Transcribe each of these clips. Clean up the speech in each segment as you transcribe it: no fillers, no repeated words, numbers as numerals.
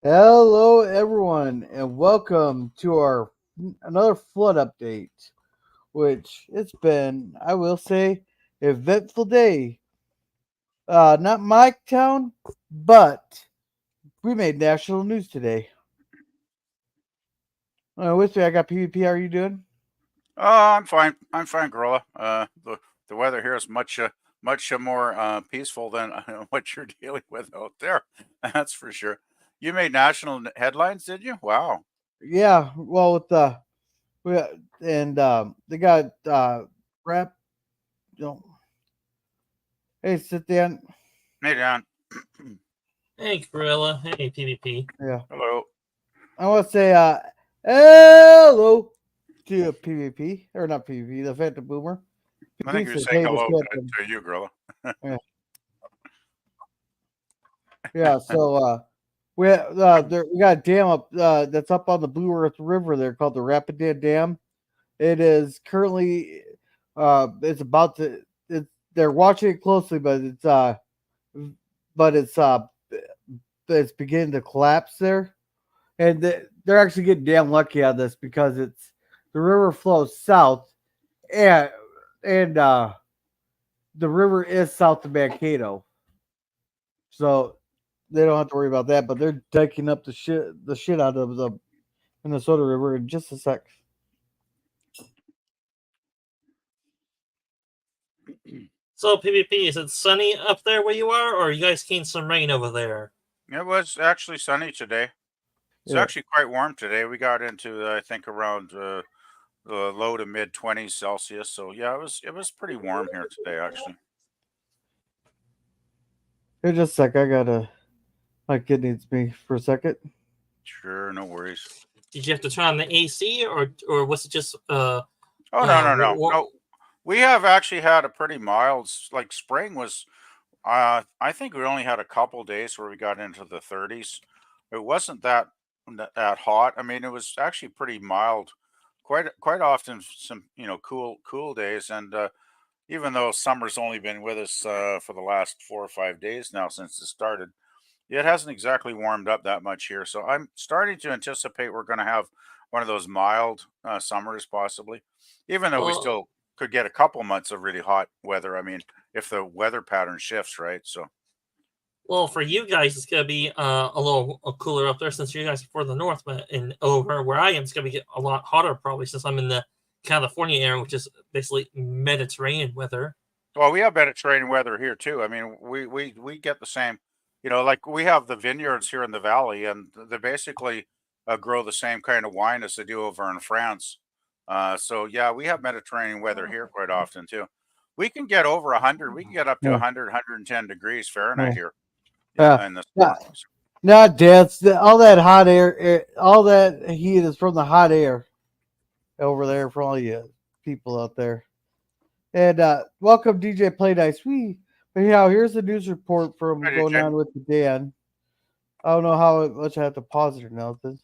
Hello, everyone, and welcome to our another flood update. Which it's been, I will say, eventful day. Not my town, but we made national news today. With me, I got PvP. How are you doing? I'm fine. I'm fine, Gorilla. The weather here is much more peaceful than what you're dealing with out there. That's for sure. You made national headlines, did you? Wow. Yeah. Well, with we and they got rap. You know, hey, sit down. Made it on. Hey, Gorilla. Hey, PvP. Yeah. Hello. I want to say hello to PvP or not PvP, the Phantom Boomer. I think He you're says, saying "Hey, the hello Phantom." to you, Gorilla. Yeah, yeah. So we got a dam up that's up on the Blue Earth River there called the Rapidan Dam. It is currently it's about to it's they're watching it closely, but it's beginning to collapse there, and they're actually getting damn lucky on this because it's the river flows south and and the river is south of Mankato, so they don't have to worry about that. But they're diking up the shit out of the Minnesota River in just a sec. So, PvP, is it sunny up there where you are, or are you guys getting some rain over there? It was actually sunny today. It's Yeah, actually quite warm today. We got into I think around the low to mid 20s Celsius. So yeah, it was pretty warm here today actually. here just a sec. I gotta my kid needs me for a second. Sure, no worries. Did you have to turn on the AC, or was it just Oh no, no, no, wa- no. We have actually had a pretty mild, like spring was. I think we only had a couple days where we got into the 30s. It wasn't that hot. I mean, it was actually pretty mild. Quite often some cool days, and even though summer's only been with us for the last 4 or 5 days now since it started, it hasn't exactly warmed up that much here. So I'm starting to anticipate we're going to have one of those mild summers possibly, even though we well, still could get a couple months of really hot weather. I mean, if the weather pattern shifts, right? So, well, for you guys, it's gonna be a little cooler up there since you guys are further north. But over where I am, it's gonna be a lot hotter probably since I'm in the California area, which is basically Mediterranean weather. well, we have Mediterranean weather here too. I mean, we get the same, like we have the vineyards here in the valley, and they basically grow the same kind of wine as they do over in France. So yeah, we have Mediterranean weather here quite often too. We can get over 100. We can get up to Yeah, 100, 110 degrees Fahrenheit yeah, here. yeah. Yeah, in the Yeah. summer. Not deaths. All that hot air, all that heat is from the hot air over there for all you people out there. And welcome, DJ Play Nice. But yeah, here's a news report from Hi, going DJ. on with the Dan. I don't know how much I have to pause it or nothing.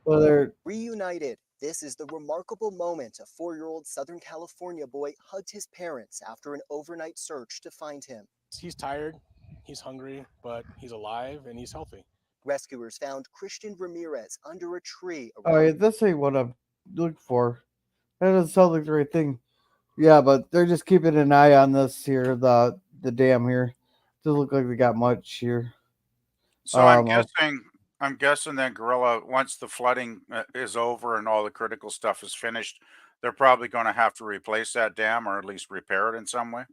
Well, they're Reunited. This is the remarkable moment a 4-year-old Southern California boy hugged his parents after an overnight search to find him. He's tired, he's hungry, but he's alive and he's healthy. Rescuers found Christian Ramirez under a tree oh around. yeah, this ain't what I'm looking for. That doesn't sound like the right thing. Yeah, but they're just keeping an eye on this here. The dam here doesn't look like they got much here. So I'm I'll guessing that Gorilla, once the flooding is over and all the critical stuff is finished, they're probably going to have to replace that dam or at least repair it in some way.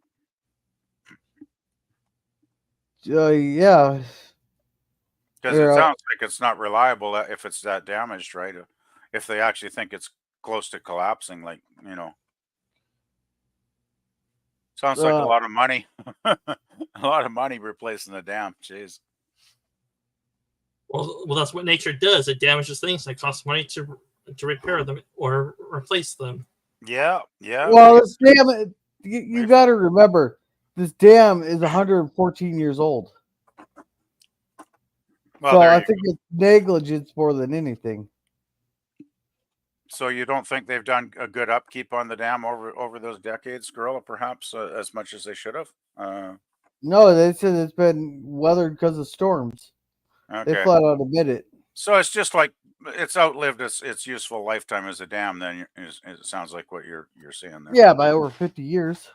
yeah. Because it Here, sounds like it's not reliable if it's that damaged, right? If they actually think it's close to collapsing, like, sounds like a uh, lot of money. A lot of money replacing the dam. Jeez. Well, that's what nature does. It damages things and it costs money to repair them or replace them. Yeah, yeah. well, this dam. You We've got to remember, this dam is 114 years old. well, So there I you think go. it's negligence more than anything. So you don't think they've done a good upkeep on the dam over those decades, Gorilla, perhaps as much as they should have? No, they said it's been weathered because of storms. They Okay. flat out admit it. So it's just like it's outlived its useful lifetime as a dam. Then it sounds like what you're saying there. Yeah, by over 50 years.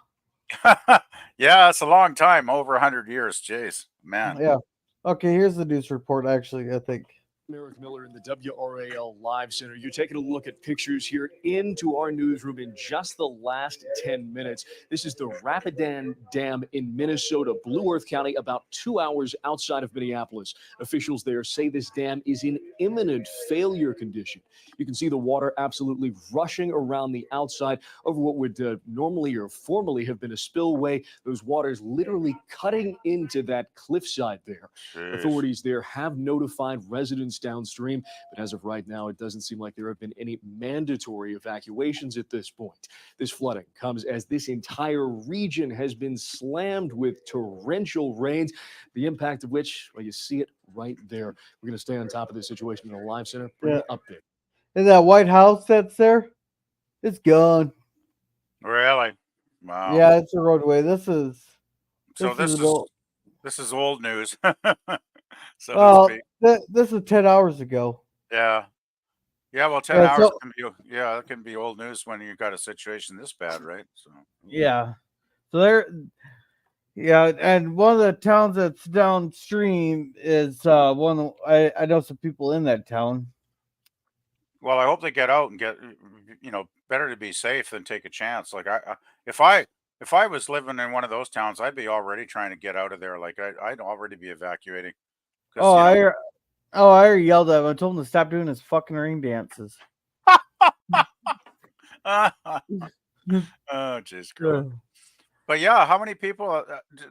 Yeah, it's a long time, over 100 years. Jeez, man. Yeah. Okay, here's the news report. Actually, I think. Eric Miller in the WRAL Live Center. You're taking a look at pictures here into our newsroom in just the last 10 minutes. This is the Rapidan Dam in Minnesota, Blue Earth County, about 2 hours outside of Minneapolis. Officials there say this dam is in imminent failure condition. You can see the water absolutely rushing around the outside over what would normally or formerly have been a spillway. Those waters literally cutting into that cliffside there. Jeez. Authorities there have notified residents downstream, but as of right now, it doesn't seem like there have been any mandatory evacuations at this point. This flooding comes as this entire region has been slammed with torrential rains, the impact of which, well, you see it right there. We're going to stay on top of this situation in the Live Center. Bring it update. And that White House that's there, it's gone. Really? Wow. Yeah, it's a roadway. This is. So this is this is old news. So to Well, speak. this is 10 hours ago. Yeah. Yeah, well, 10 Yeah, hours so- can be, yeah, it can be old news when you got a situation this bad, right? So Yeah. So there. Yeah, and one of the towns that's downstream is one. I know some people in that town. well, I hope they get out and get, better to be safe than take a chance. Like if I was living in one of those towns, I'd be already trying to get out of there. Like I'd already be evacuating. 'Cause, Oh, you know, I already yelled at him. I told him to stop doing his fucking ring dances. oh, jeez, girl. But yeah, how many people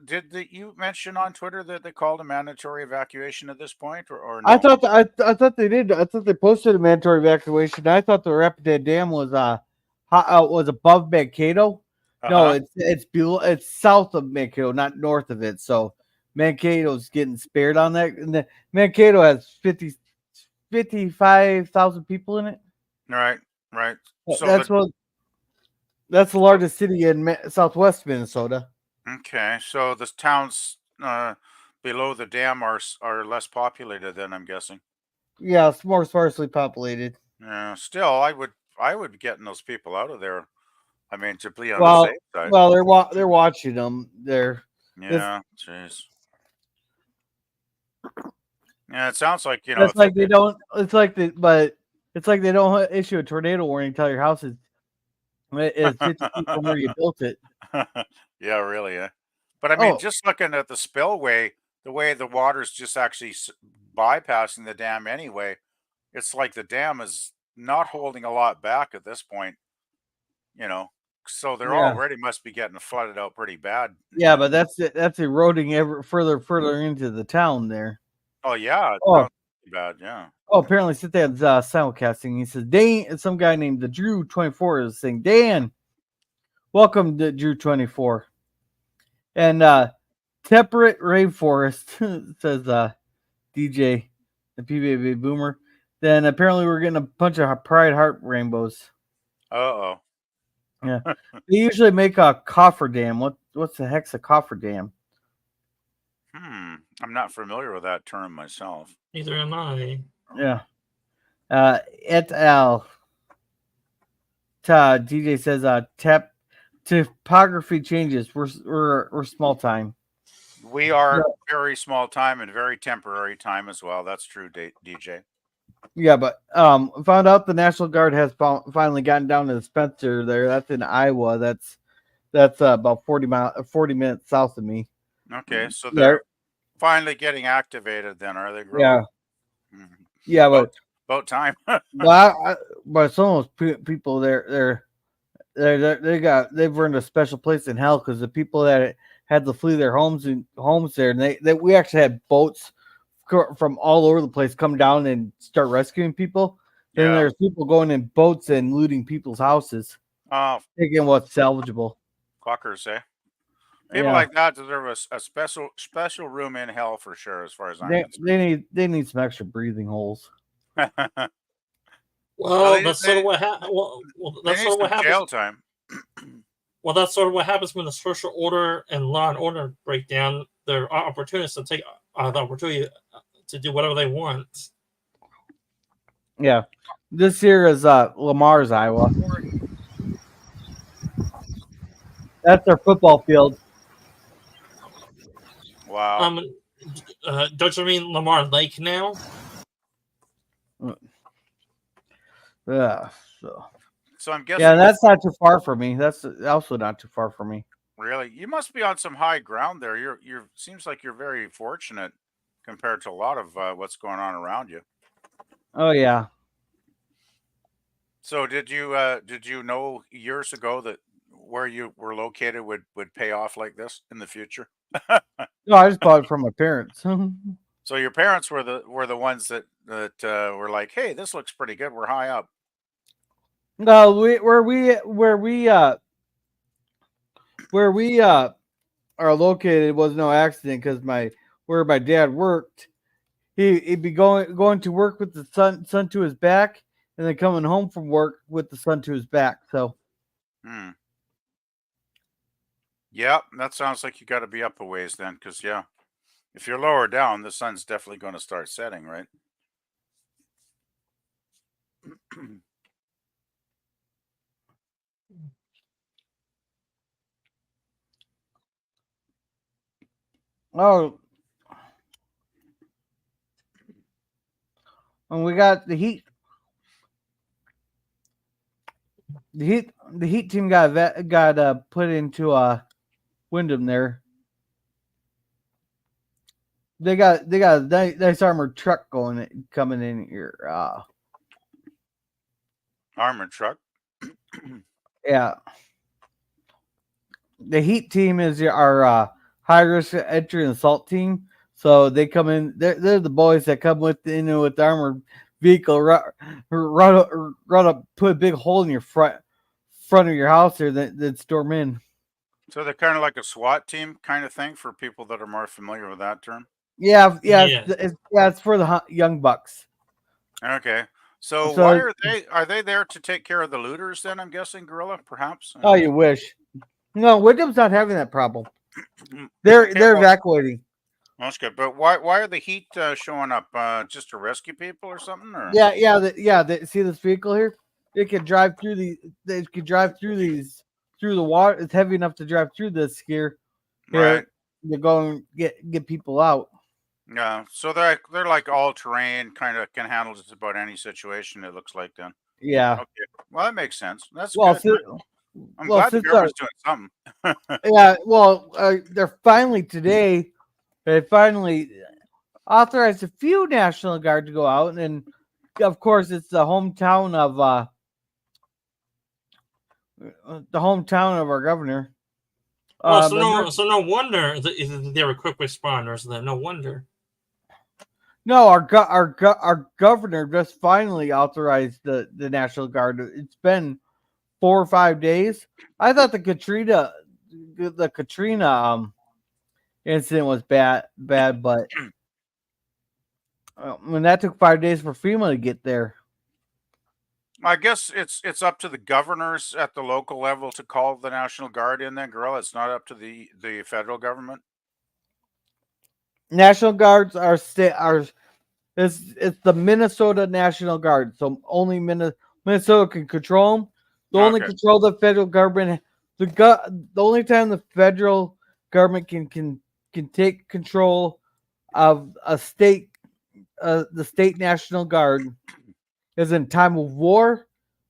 did you mention on Twitter that they called a mandatory evacuation at this point, or no? I thought they did. I thought they posted a mandatory evacuation. I thought the Rapidan Dam was was above Mankato. No, Uh-huh. it's below. It's south of Mankato, not north of it. So Mankato's getting spared on that. And the, Mankato has 55,000 people in it. Right. So That's the largest city in southwest Minnesota. okay, so the towns below the dam are less populated. Then I'm guessing. Yeah, it's more sparsely populated. Yeah. Still, I would be getting those people out of there. I mean, to be on Well, the safe side. well, they're watching them. Yeah. Jeez. Yeah, it sounds like It's like they don't. It's like they don't issue a tornado warning until your house is 50 feet from where you built it. Yeah, really. Yeah. But I mean, Oh. just looking at the spillway, the way the water's just actually bypassing the dam anyway, it's like the dam is not holding a lot back at this point. So they're Yeah. already must be getting flooded out pretty bad. Yeah, but that's eroding ever further into the town there. Oh yeah, it Oh. sounds pretty bad. Yeah. Oh, apparently Citad's simulcasting. He says, Dan, some guy named the Drew 24 is saying, Dan, welcome to Drew 24. And Temperate Rainforest says DJ, the PBA Boomer. Then apparently we're getting a bunch of Pride Heart rainbows. Uh-oh. Yeah. They usually make a cofferdam. What's the heck's a cofferdam? I'm not familiar with that term myself. Neither am I. Yeah. Et al. DJ says topography changes. We're small time. We are very small time and very temporary time as well. That's true, DJ. Yeah, but found out the National Guard has finally gotten down to the Spencer there. That's in Iowa. That's about 40 minutes south of me. Okay, so they're finally getting activated then, are they? Really? Yeah. Mhm. Yeah, but About time. but some of those people they've earned a special place in hell because the people that had to flee their homes there, and we actually had boats from all over the place come down and start rescuing people. Then there's people going in boats and looting people's houses, taking what's salvageable. Quackers, eh? People like that deserve a special room in hell for sure, as far as I'm concerned. They need some extra breathing holes. Well, that's sort of what happens. That's sort of what happens. Jail time. Well, that's sort of what happens when the social order and law and order break down. There are opportunists to take the opportunity to do whatever they want. Yeah. This here is Lamar's, Iowa. That's their football field. Wow. Don't you mean Lamar Lake now? Yeah. So. So I'm guessing. Yeah, that's not too far for me. That's also not too far for me. Really, you must be on some high ground there. You're seems like you're very fortunate compared to a lot of what's going on around you. Oh yeah. So did you know years ago that where you were located would pay off like this in the future? No, I just bought it from my parents. So your parents were the ones that were like, hey, this looks pretty good. We're high up. No, where we are located was no accident because where my dad worked, he'd be going to work with the sun to his back, and then coming home from work with the sun to his back. So. Yeah, that sounds like you got to be up a ways then, because yeah, if you're lower down, the sun's definitely going to start setting, right? Oh, and we got the Heat. The Heat team got put into Wyndham there. They got a nice armored truck coming in here. Armored truck. Yeah. The Heat team is our high risk entry and assault team. So they come in. They're the boys that come with the armored vehicle, run up, put a big hole in your front of your house there, then storm in. So they're kind of like a SWAT team kind of thing for people that are more familiar with that term. Yeah. Yeah. It's for the young bucks. Okay. So why are they there to take care of the looters then? I'm guessing, Gorilla, perhaps. Oh, you wish. No, Wyndham's not having that problem. They're evacuating. That's good. But why are the Heat showing up? Just to rescue people or something? Or? Yeah. See this vehicle here? It can drive through through the water. It's heavy enough to drive through this here. Right. You go and get people out. Yeah. So they're like all terrain, kind of can handle just about any situation. It looks like then. Yeah. Okay. Well, that makes sense. That's Well, good. I'm glad the government's doing something. Yeah. Well, they're finally today. They finally authorized a few National Guard to go out, and of course, it's the hometown of our governor. So no wonder they were quick responders. Then no wonder. No, our governor just finally authorized the National Guard. It's been 4 or 5 days. I thought the Katrina incident was bad, but when that took 5 days for FEMA to get there. I guess it's up to the governors at the local level to call the National Guard in then, Gorilla. It's not up to the federal government. National Guards it's the Minnesota National Guard, so only Minnesota can control them. The only control the federal government. The only time the federal government can take control of a state, the state National Guard, is in time of war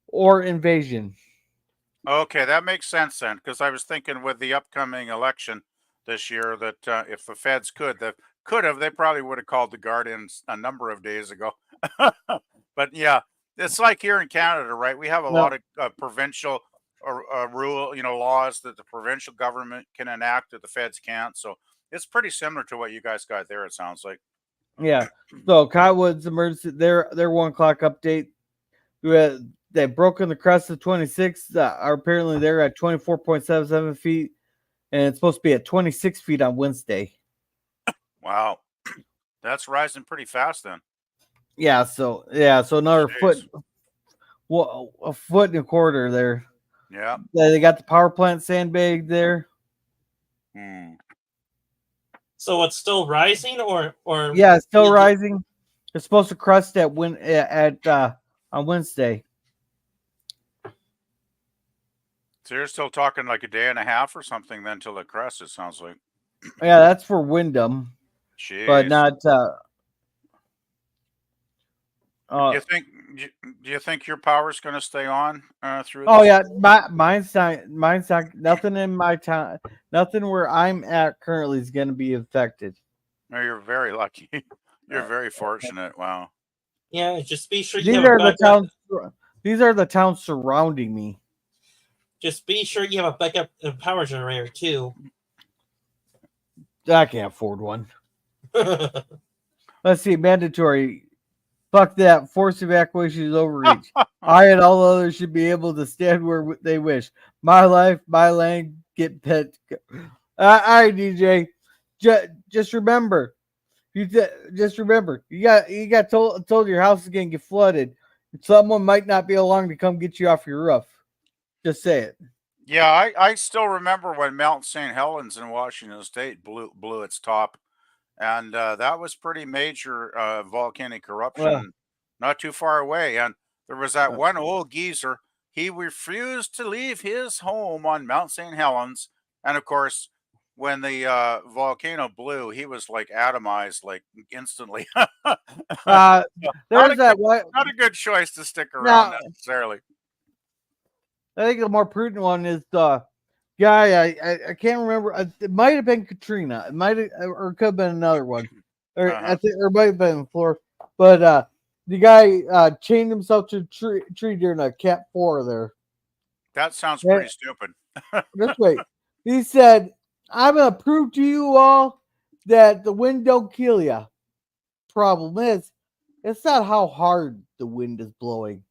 or invasion. Okay, that makes sense then, because I was thinking with the upcoming election this year that if the feds they probably would have called the Guard in a number of days ago. But yeah, it's like here in Canada, right? We have a lot of provincial rule, laws that the provincial government can enact that the feds can't. So it's pretty similar to what you guys got there. It sounds like. Yeah. So Cottonwood's emergency, their 1 o'clock update. They've broken the crest of 26. Are apparently they're at 24.77 feet, and it's supposed to be at 26 feet on Wednesday. Wow, that's rising pretty fast then. Yeah. So another foot, a foot and a quarter there. Yeah. They got the power plant sandbag there. So it's still rising, or Yeah, it's still you- rising. It's supposed to crest at on Wednesday. So you're still talking like a day and a half or something then till it crests, it sounds like. Yeah, that's for Wyndham, but Jeez. not. Do you think do you think your power's going to stay on through Oh this? yeah, mine's not. Nothing in my town, nothing where I'm at currently is going to be affected. No, you're very lucky. You're very fortunate. Wow. yeah, just be sure you These have a are the backup. towns. These are the towns surrounding me. Just be sure you have a backup power generator too. I can't afford one. Let's see, mandatory. Fuck that. Forced evacuation is overreach. I and all others should be able to stand where they wish. My life, my land, get pet. All right, DJ. Just remember, just remember, you got told your house is gonna get flooded. Someone might not be along to come get you off your roof. Just say it. Yeah, I still remember when Mount St. Helens in Washington State blew its top, and that was pretty major volcanic eruption, not too far away. And there was that one old geezer. He refused to leave his home on Mount St. Helens, and of course, when the volcano blew, he was like atomized, like instantly. There's that one. Not a good choice to stick around Now, necessarily. I think the more prudent one is the guy. I can't remember. It might have been Katrina. It might have, or it could have been another one. Or I think, or it might have been the floor. But the guy chained himself to a tree during a Cat 4 there. That sounds pretty stupid. This way, he said, "I'm gonna prove to you all that the wind don't kill you." Problem is, it's not how hard the wind is blowing;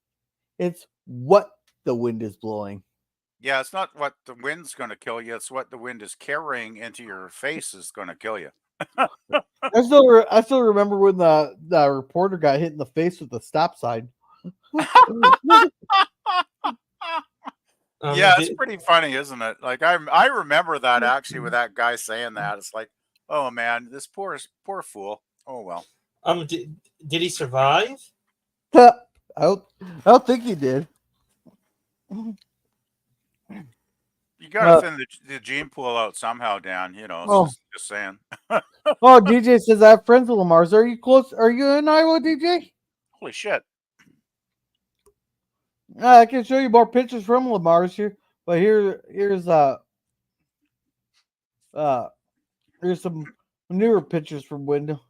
it's what the wind is blowing. Yeah, it's not what the wind's going to kill you. It's what the wind is carrying into your face is going to kill you. I still remember when the reporter got hit in the face with the stop sign. Yeah, it's pretty funny, isn't it? Like I remember that actually with that guy saying that. It's like, oh man, this poor fool. Oh well. Did he survive? I don't think he did. You got to thin the gene pool out somehow, Dan. You know, just saying. Oh, DJ says I have friends with Lamar's. Are you close? Are you in Iowa, DJ? Holy shit. I can show you more pictures from Lamar's here, but here's some newer pictures from Window.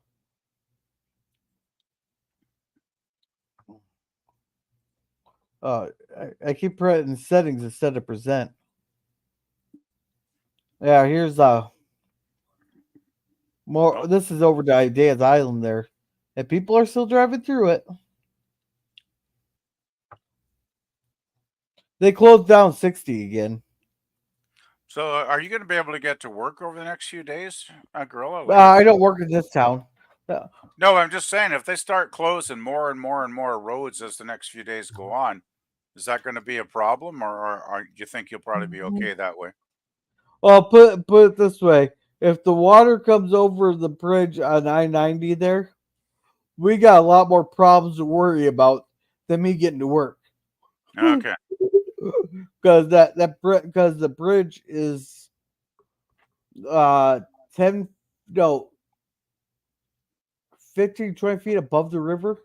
I keep pressing settings instead of present. Yeah, here's more. Oh. This is over to Ideas Island there, and people are still driving through it. They closed down 60 again. So, are you going to be able to get to work over the next few days, Gorilla? I don't work in this town. No, I'm just saying if they start closing more and more and more roads as the next few days go on, is that going to be a problem, or do you think you'll probably be okay that way? Well, put it this way: if the water comes over the bridge on I-90 there, we got a lot more problems to worry about than me getting to work. Okay. Because because the bridge is 15, 20 feet above the river.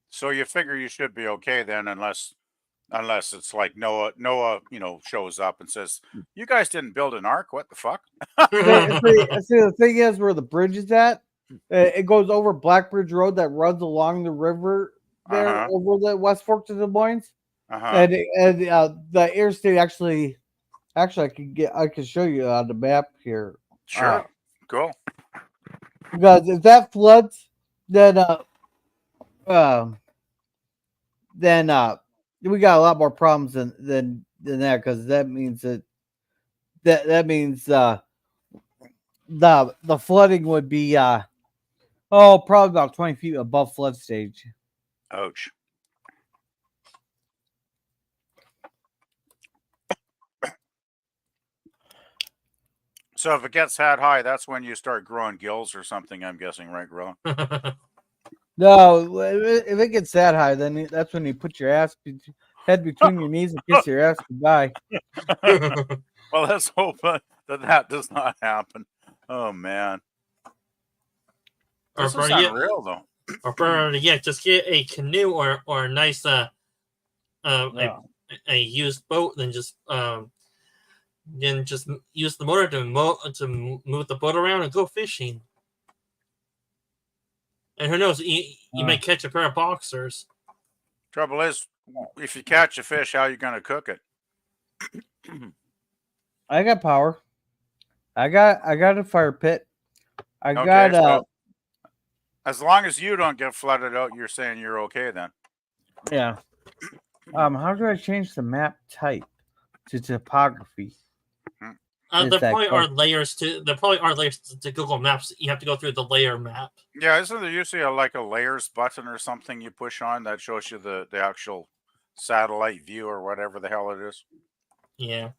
So you figure you should be okay then, unless it's like Noah, shows up and says, "You guys didn't build an ark. What the fuck?" See, the thing is, where the bridge is at, it goes over Blackbridge Road that runs along the river there over the West Fork to Des Moines. And the interstate actually I can show you on the map here. Sure. Cool. Because if that floods, then we got a lot more problems than that, because that means that means the flooding would be probably about 20 feet above flood stage. Ouch. So if it gets that high, that's when you start growing gills or something. I'm guessing, right, Gorilla? No, if it gets that high, then that's when you put your head between your knees and kiss your ass goodbye. Well, let's hope that does not happen. Oh man, Or this is better yet, unreal though. or better yet, just get a canoe or a nice Yeah. a used boat, then just use the motor to move the boat around and go fishing. And who knows, you may catch a pair of boxers. Trouble is, if you catch a fish, how are you going to cook it? I got power. I got a fire pit. I Okay, got so as long as you don't get flooded out, you're saying you're okay then. yeah. How do I change the map type to topography? Is There that probably cool? are layers to Google Maps. You have to go through the layer map. Yeah, isn't there usually like a layers button or something you push on that shows you the actual satellite view or whatever the hell it is? Yeah.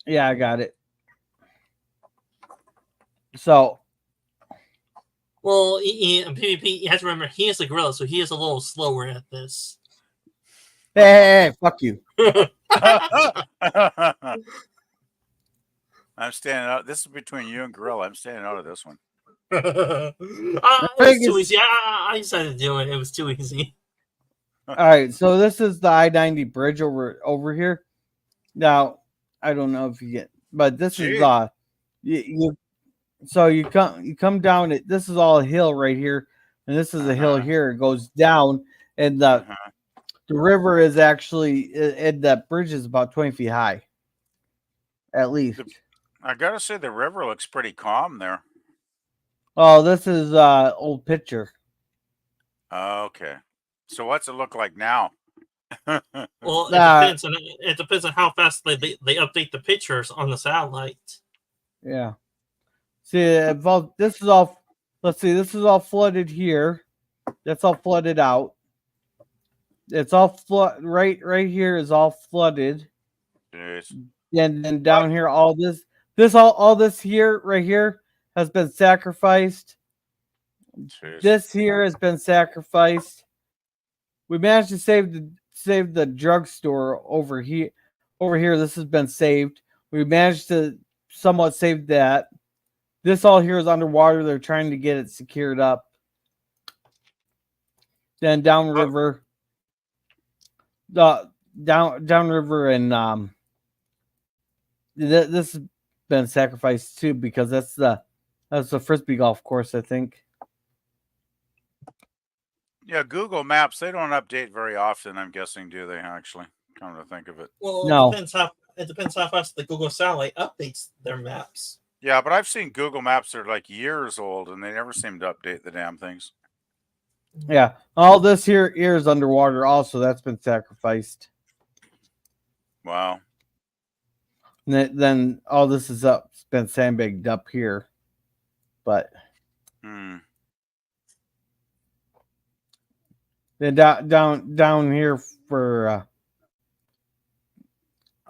Yeah, I got it. So Well, in PvP, you have to remember he is a gorilla, so he is a little slower at this. hey, fuck you. I'm standing out. This is between you and Gorilla. I'm standing out of this one. It was too easy. I decided to do it. It was too easy. All right, so this is the I-90 bridge over here. Now, I don't know if you get, but this Gee. is so you come down it. This is all a hill right here, and this is a hill here. It goes down, and the river is actually, and that bridge is about 20 feet high, at least. I gotta say the river looks pretty calm there. Oh, this is old picture. Okay, so what's it look like now? Well, it depends on how fast they update the pictures on the satellite. Yeah. See, this is all. Let's see. This is all flooded here. That's all flooded out. It's all flood. Right here is all flooded. Jeez. And then down here, all this here, right here, has been sacrificed. Jeez. This here has been sacrificed. We managed to save the drugstore over here. Over here, this has been saved. We managed to somewhat save that. This all here is underwater. They're trying to get it secured up. Then downriver, downriver, and this has been sacrificed too because that's the frisbee golf course, I think. Yeah, Google Maps, they don't update very often, I'm guessing, do they actually? Come to think of it. Well, No. it depends how fast the Google satellite updates their maps. Yeah, but I've seen Google Maps that are like years old and they never seem to update the damn things. Yeah, all this here is underwater. Also, that's been sacrificed. Wow. And then all this is up. It's been sandbagged up here, but then down here for.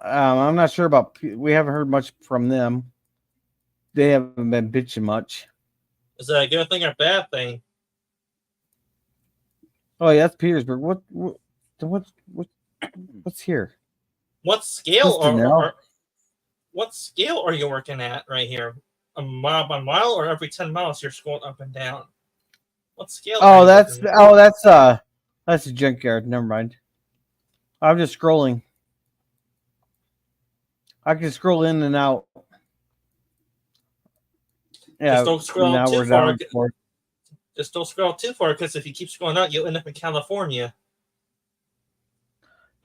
I'm not sure about. We haven't heard much from them. They haven't been bitching much. Is that a good thing or a bad thing? Oh yeah, that's Petersburg. What's here? What scale Mr. Nell? what scale are you working at right here? A mile by mile, or every 10 miles you're scrolling up and down? What scale? Oh, that's a junkyard. Never mind. I'm just scrolling. I can scroll in and out. Yeah, Just don't scroll now too we're far. down for. Just don't scroll too far, because if you keep scrolling out, you'll end up in California.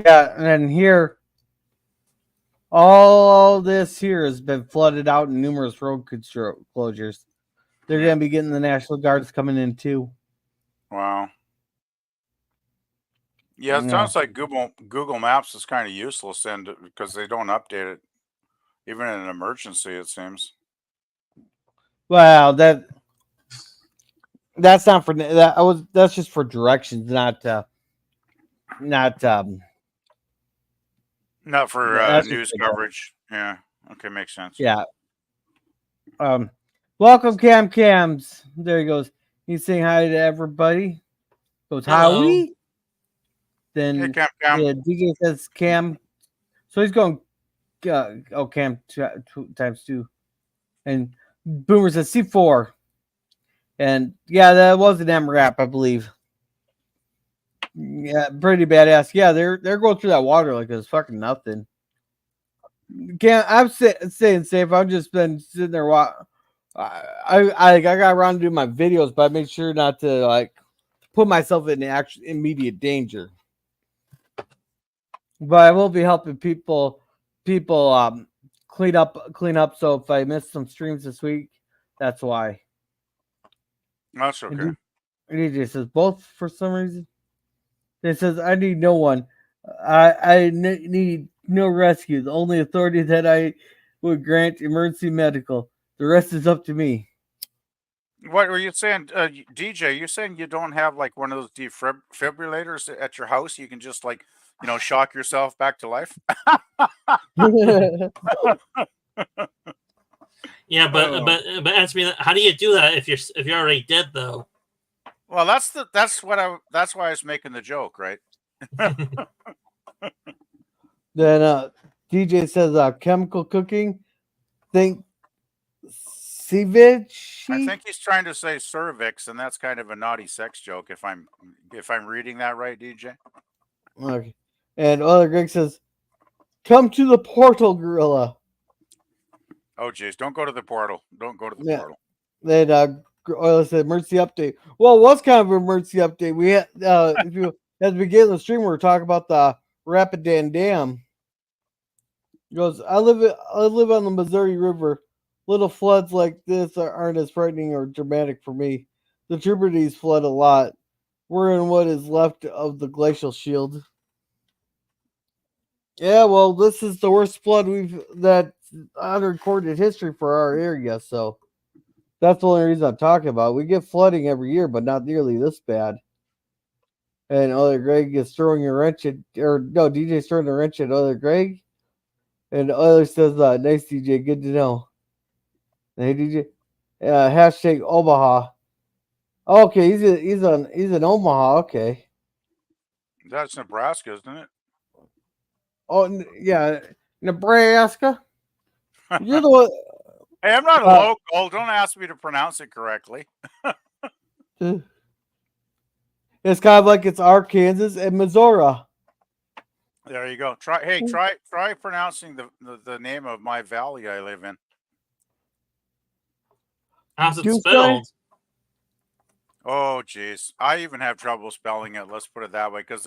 Yeah, and then here, all this here has been flooded out in numerous road closures. They're going to be getting the National Guards coming in too. Wow. Yeah, it sounds like Google Maps is kind of useless then because they don't update it, even in an emergency. It seems. Well, that's not for that. That's just for directions, not Not for that's news just coverage. Yeah. Okay, makes sense. Yeah. Welcome, Cams. There he goes. He's saying hi to everybody. Goes, Hello. Howie. Hey, Then Cam. the DJ says Cam. So he's going, Cam times 2. And Boomer says C4. And yeah, that was an MRAP, I believe. Yeah, pretty badass. Yeah, they're going through that water like it's fucking nothing. I'm staying safe. I've just been sitting there. I got around to do my videos, but I made sure not to like put myself in actual immediate danger. But I will be helping people clean up. So if I miss some streams this week, that's why. That's okay. And DJ says both for some reason. It says I need no one. I need no rescue. The only authority that I would grant emergency medical. The rest is up to me. What were you saying, DJ? You're saying you don't have like one of those defibrillators at your house? You can just like, shock yourself back to life. Yeah, but answer me, how do you do that if you're already dead though? Well, that's why I was making the joke, right? Then DJ says chemical cooking. Think ceviche. I think he's trying to say cervix, and that's kind of a naughty sex joke. If I'm reading that right, DJ. Okay. And other Greg says, "Come to the portal, gorilla." Oh, jeez, don't go to the portal. Don't go to the portal. Then Oil said emergency update. Well, it was kind of an emergency update. We had if you at the beginning of the stream, we were talking about the Rapidan Dam. He goes, I live on the Missouri River. Little floods like this aren't as frightening or dramatic for me. The tributaries flood a lot. We're in what is left of the glacial shield. Yeah, well, this is the worst flood that's on recorded history for our area, so that's the only reason I'm talking about. We get flooding every year, but not nearly this bad. And other Greg is throwing a wrench at, or no, DJ's throwing a wrench at other Greg. And other says, nice DJ, good to know. Hey DJ, hashtag Omaha. Okay, he's in Omaha. Okay. That's Nebraska, isn't it? Oh yeah, Nebraska. You're the one. Hey, I'm not a local. Don't ask me to pronounce it correctly. It's kind of like it's Arkansas and Missouri. There you go. Try pronouncing the name of my valley I live in. How's it spelled? Oh, geez. I even have trouble spelling it. Let's put it that way, because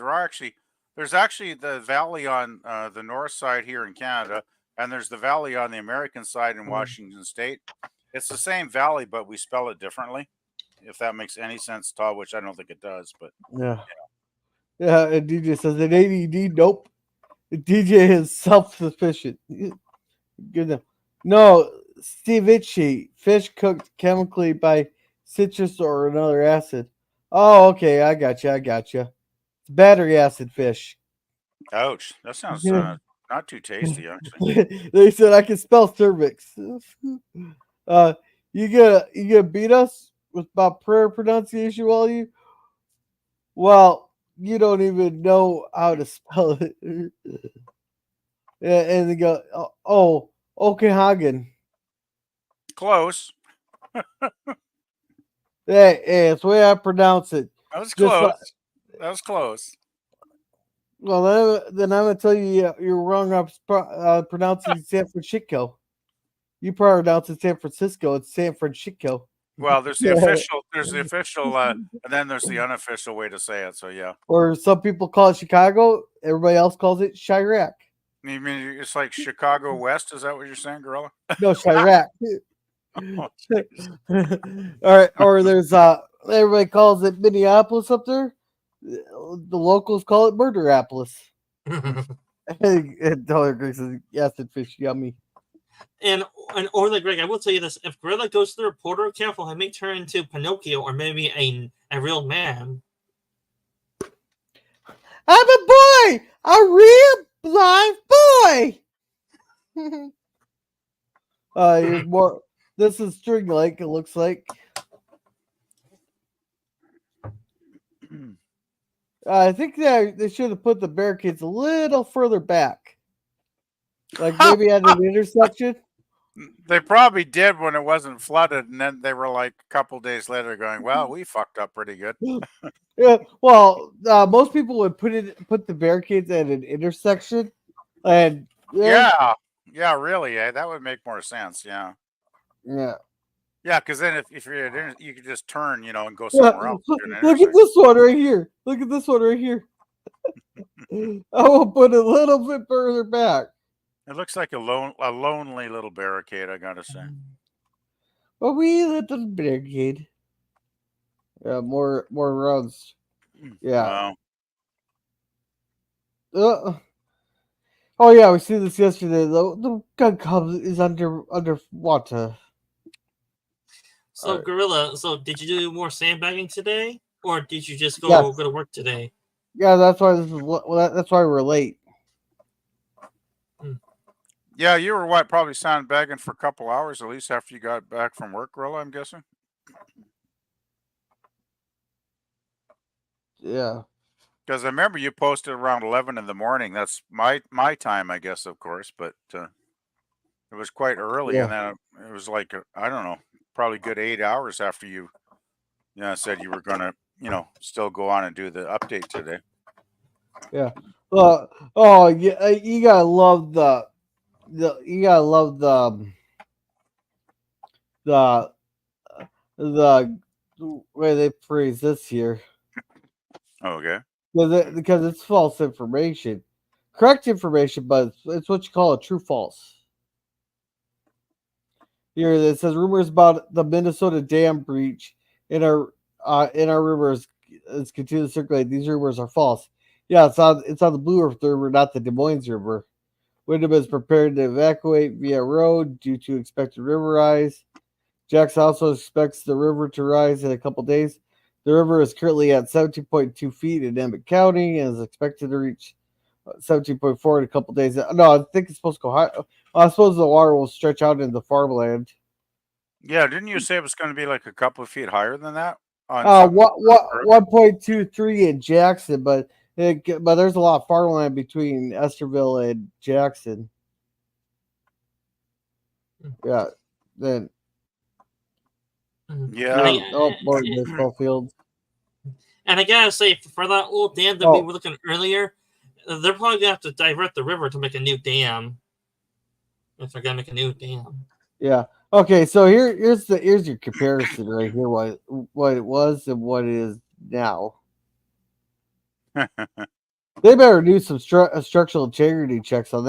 there's actually the valley on the north side here in Canada, and there's the valley on the American side in Washington State. It's the same valley, but we spell it differently. If that makes any sense at all, which I don't think it does, but yeah. And DJ says an ADD. Nope. DJ is self-sufficient. Good. No, ceviche, fish cooked chemically by citrus or another acid. Oh, okay, I got you. It's battery acid fish. Ouch! That sounds not too tasty, actually. They said I can spell cervix. You gonna beat us with my prayer pronunciation, while you? Well, you don't even know how to spell it. And they go, oh, Okanagan. Close. Hey, it's the way I pronounce it. That was close. That was close. Well, then I'm gonna tell you you're wrong on pronouncing San Francisco. You probably pronounce it San Francisco. It's San Francisco. Well, there's the official, and then there's the unofficial way to say it. So yeah. Or some people call it Chicago. Everybody else calls it Chirac. You mean it's like Chicago West? Is that what you're saying, Gorilla? No, Chirac. Oh, all right. Or there's everybody calls it Minneapolis up there. The locals call it Murderapolis. And Dollar Greg says, acid fish, yummy. And Orla Greg, I will tell you this: if Gorilla goes through a portal, careful, he may turn into Pinocchio or maybe a real man. I'm a boy, a real blind boy. Here's more. this is String Lake. It looks like. I think they should have put the barricades a little further back, like maybe at an intersection. They probably did when it wasn't flooded, and then they were like a couple days later going, "Well, we fucked up pretty good." Yeah, well, most people would put the barricades at an intersection, and Yeah, yeah, really, that would make more sense. Yeah, yeah. because then if you're at you could just turn, and go Yeah, somewhere else. Look to an at intersection. this one right here. Look at this one right here. I will put it a little bit further back. It looks like a lonely little barricade. I gotta say. But we little barricade. Yeah, more roads. Yeah. Wow. Oh yeah, we see this yesterday. The gun club is underwater. So, Gorilla, so did you do more sandbagging today? Or did you just go Yes. to work today? Yeah, that's why that's why we're late. Yeah, you were probably sandbagging for a couple hours at least after you got back from work, Gorilla, I'm guessing. Yeah. Because I remember you posted around 11 in the morning. That's my time, I guess, of course, but it was quite early, Yeah. and then it was like I don't know, probably good 8 hours after you said you were gonna still go on and do the update today. Yeah. Oh yeah, you gotta love you gotta love the way they phrase this here. Okay. Because it's false information. Correct information, but it's what you call a true false. Here it says rumors about the Minnesota dam breach in our rivers is continue to circulate. These rumors are false. Yeah, it's on the Blue Earth River, not the Des Moines River. Wyndham is prepared to evacuate via road due to expected river rise. Jackson also expects the river to rise in a couple days. The river is currently at 17.2 feet in Emmett County and is expected to reach 17.4 in a couple days. No, I think it's supposed to go high. I suppose the water will stretch out into farmland. Yeah, didn't you say it was going to be like a couple of feet higher than that? What 1.23 in Jackson, but there's a lot of farmland between Esterville and Jackson. Yeah, then yeah. More baseball fields. And I gotta say, for that old dam that we were looking at earlier, they're probably gonna have to divert the river to make a new dam. If they're gonna make a new dam. Yeah. Okay. So here's your comparison right here. What it was and what it is now. They better do some structural integrity checks on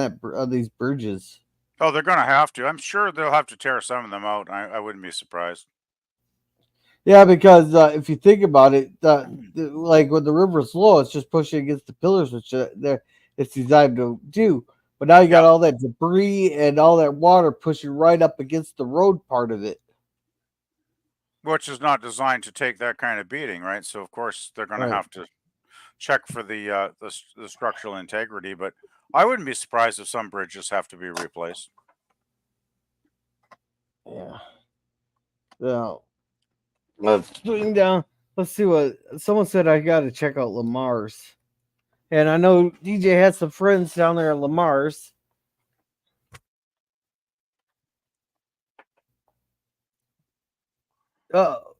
these bridges. Oh, they're going to have to. I'm sure they'll have to tear some of them out. I wouldn't be surprised. Yeah, because if you think about it, like when the river's low, it's just pushing against the pillars, which it's designed to do. But now you got all that debris and all that water pushing right up against the road part of it, which is not designed to take that kind of beating, right? So of course they're going to have to check for the structural integrity. But I wouldn't be surprised if some bridges have to be replaced. Yeah. So let's swing down. Let's see what someone said. I got to check out Lamar's. And I know DJ had some friends down there at Lamar's. Uh-oh.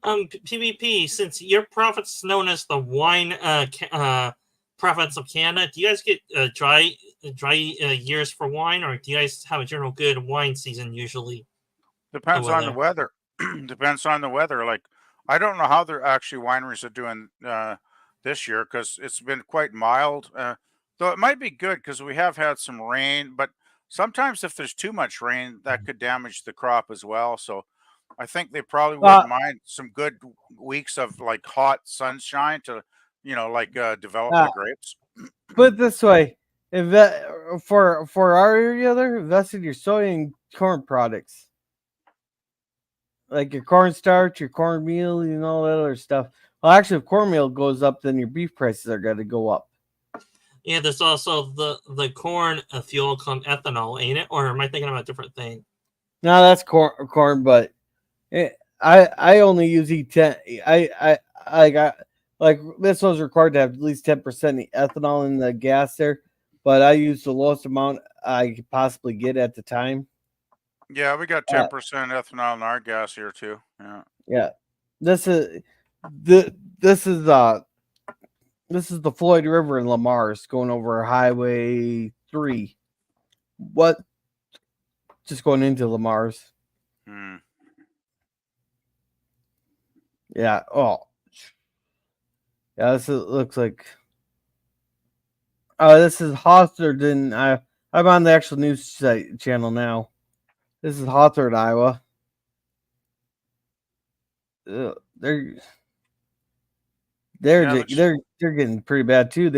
PvP, since your province is known as the wine province of Canada, do you guys get dry years for wine, or do you guys have a general good wine season usually? Depends on the weather. Depends on the weather. Like, I don't know how they're actually wineries are doing this year because it's been quite mild. Though it might be good because we have had some rain, but sometimes if there's too much rain, that could damage the crop as well. So I think they probably wouldn't mind some good weeks of like hot sunshine to, develop the grapes. Put it this way, for our area there, invest in your soy and corn products. Like your cornstarch, your cornmeal, all that other stuff. Well, actually, if cornmeal goes up, then your beef prices are going to go up. Yeah, there's also the corn fuel called ethanol, ain't it? Or am I thinking about a different thing? No, that's corn, but I only use E10. I got like this was required to have at least 10% ethanol in the gas there, but I use the lowest amount I could possibly get at the time. Yeah, we got 10% ethanol in our gas here too. Yeah. Yeah, this is the this is the Floyd River in Lamar's going over Highway 3. What? Just going into Lamar's. Hmm. Yeah. Oh. Yeah. Looks like. Oh, this is Hawthorne. I'm on the actual news channel now. This is Hawthorne, Iowa. They're Yeah, it looks, they're getting pretty bad too.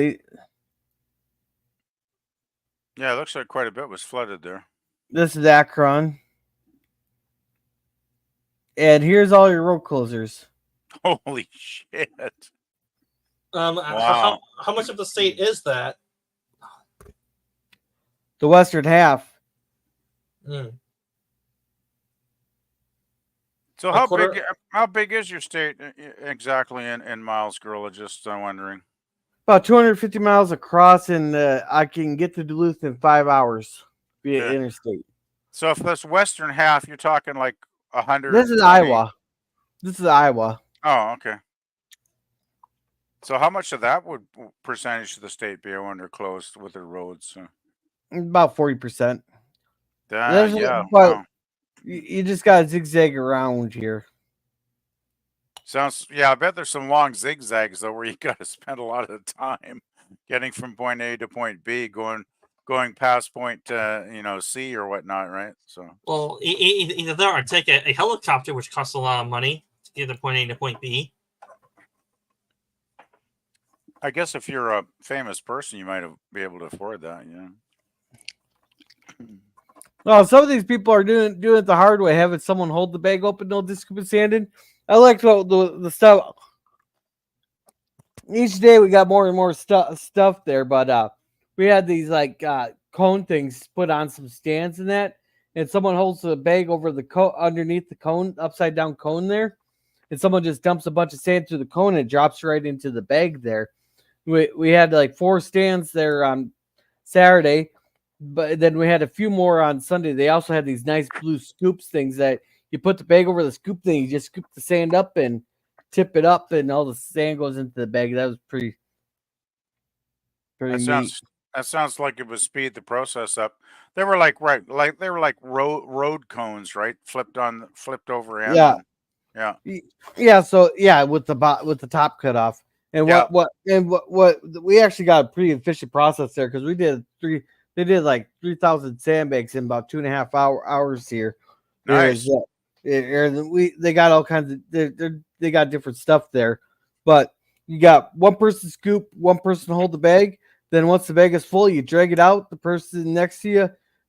yeah, it looks like quite a bit was flooded there. This is Akron, and here's all your road closers. Holy shit. How much of the state is that? The western half. Hmm. So how big is your state exactly in miles, Gorilla? Just wondering. About 250 miles across, and I can get to Duluth in 5 hours via Okay. interstate. So if this western half, you're talking like 100. This is Iowa. This is Iowa. Oh, okay. So how much of that would percentage of the state be under closed with the roads? About 40%. Yeah. But Wow. you just got to zigzag around here. Sounds, yeah, I bet there's some long zigzags though where you got to spend a lot of time getting from point A to point B, going past point C or whatnot, right? So Well, either that or take a helicopter, which costs a lot of money to get to point A to point B. I guess if you're a famous person, you might be able to afford that. Yeah. Well, some of these people are doing it the hard way, having someone hold the bag open, no scoop sanding. I liked what the stuff. Each day we got more and more stuff there, but we had these like cone things put on some stands and that, and someone holds the bag over the underneath the cone, upside down cone there, and someone just dumps a bunch of sand through the cone and it drops right into the bag there. We had like 4 stands there on Saturday, but then we had a few more on Sunday. They also had these nice blue scoops things that you put the bag over the scoop thing, you just scoop the sand up and tip it up, and all the sand goes into the bag. That was pretty neat. That sounds like it would speed the process up. They were like road cones, right? Flipped over end. Yeah. Yeah. Yeah, so yeah, with the top cut off. And Yeah. what we actually got a pretty efficient process there, because they did like 3,000 sandbags in about 2.5 hours here. Nice. They got all kinds of they got different stuff there, but you got one person scoop, one person hold the bag. Then once the bag is full, you drag it out. The person next to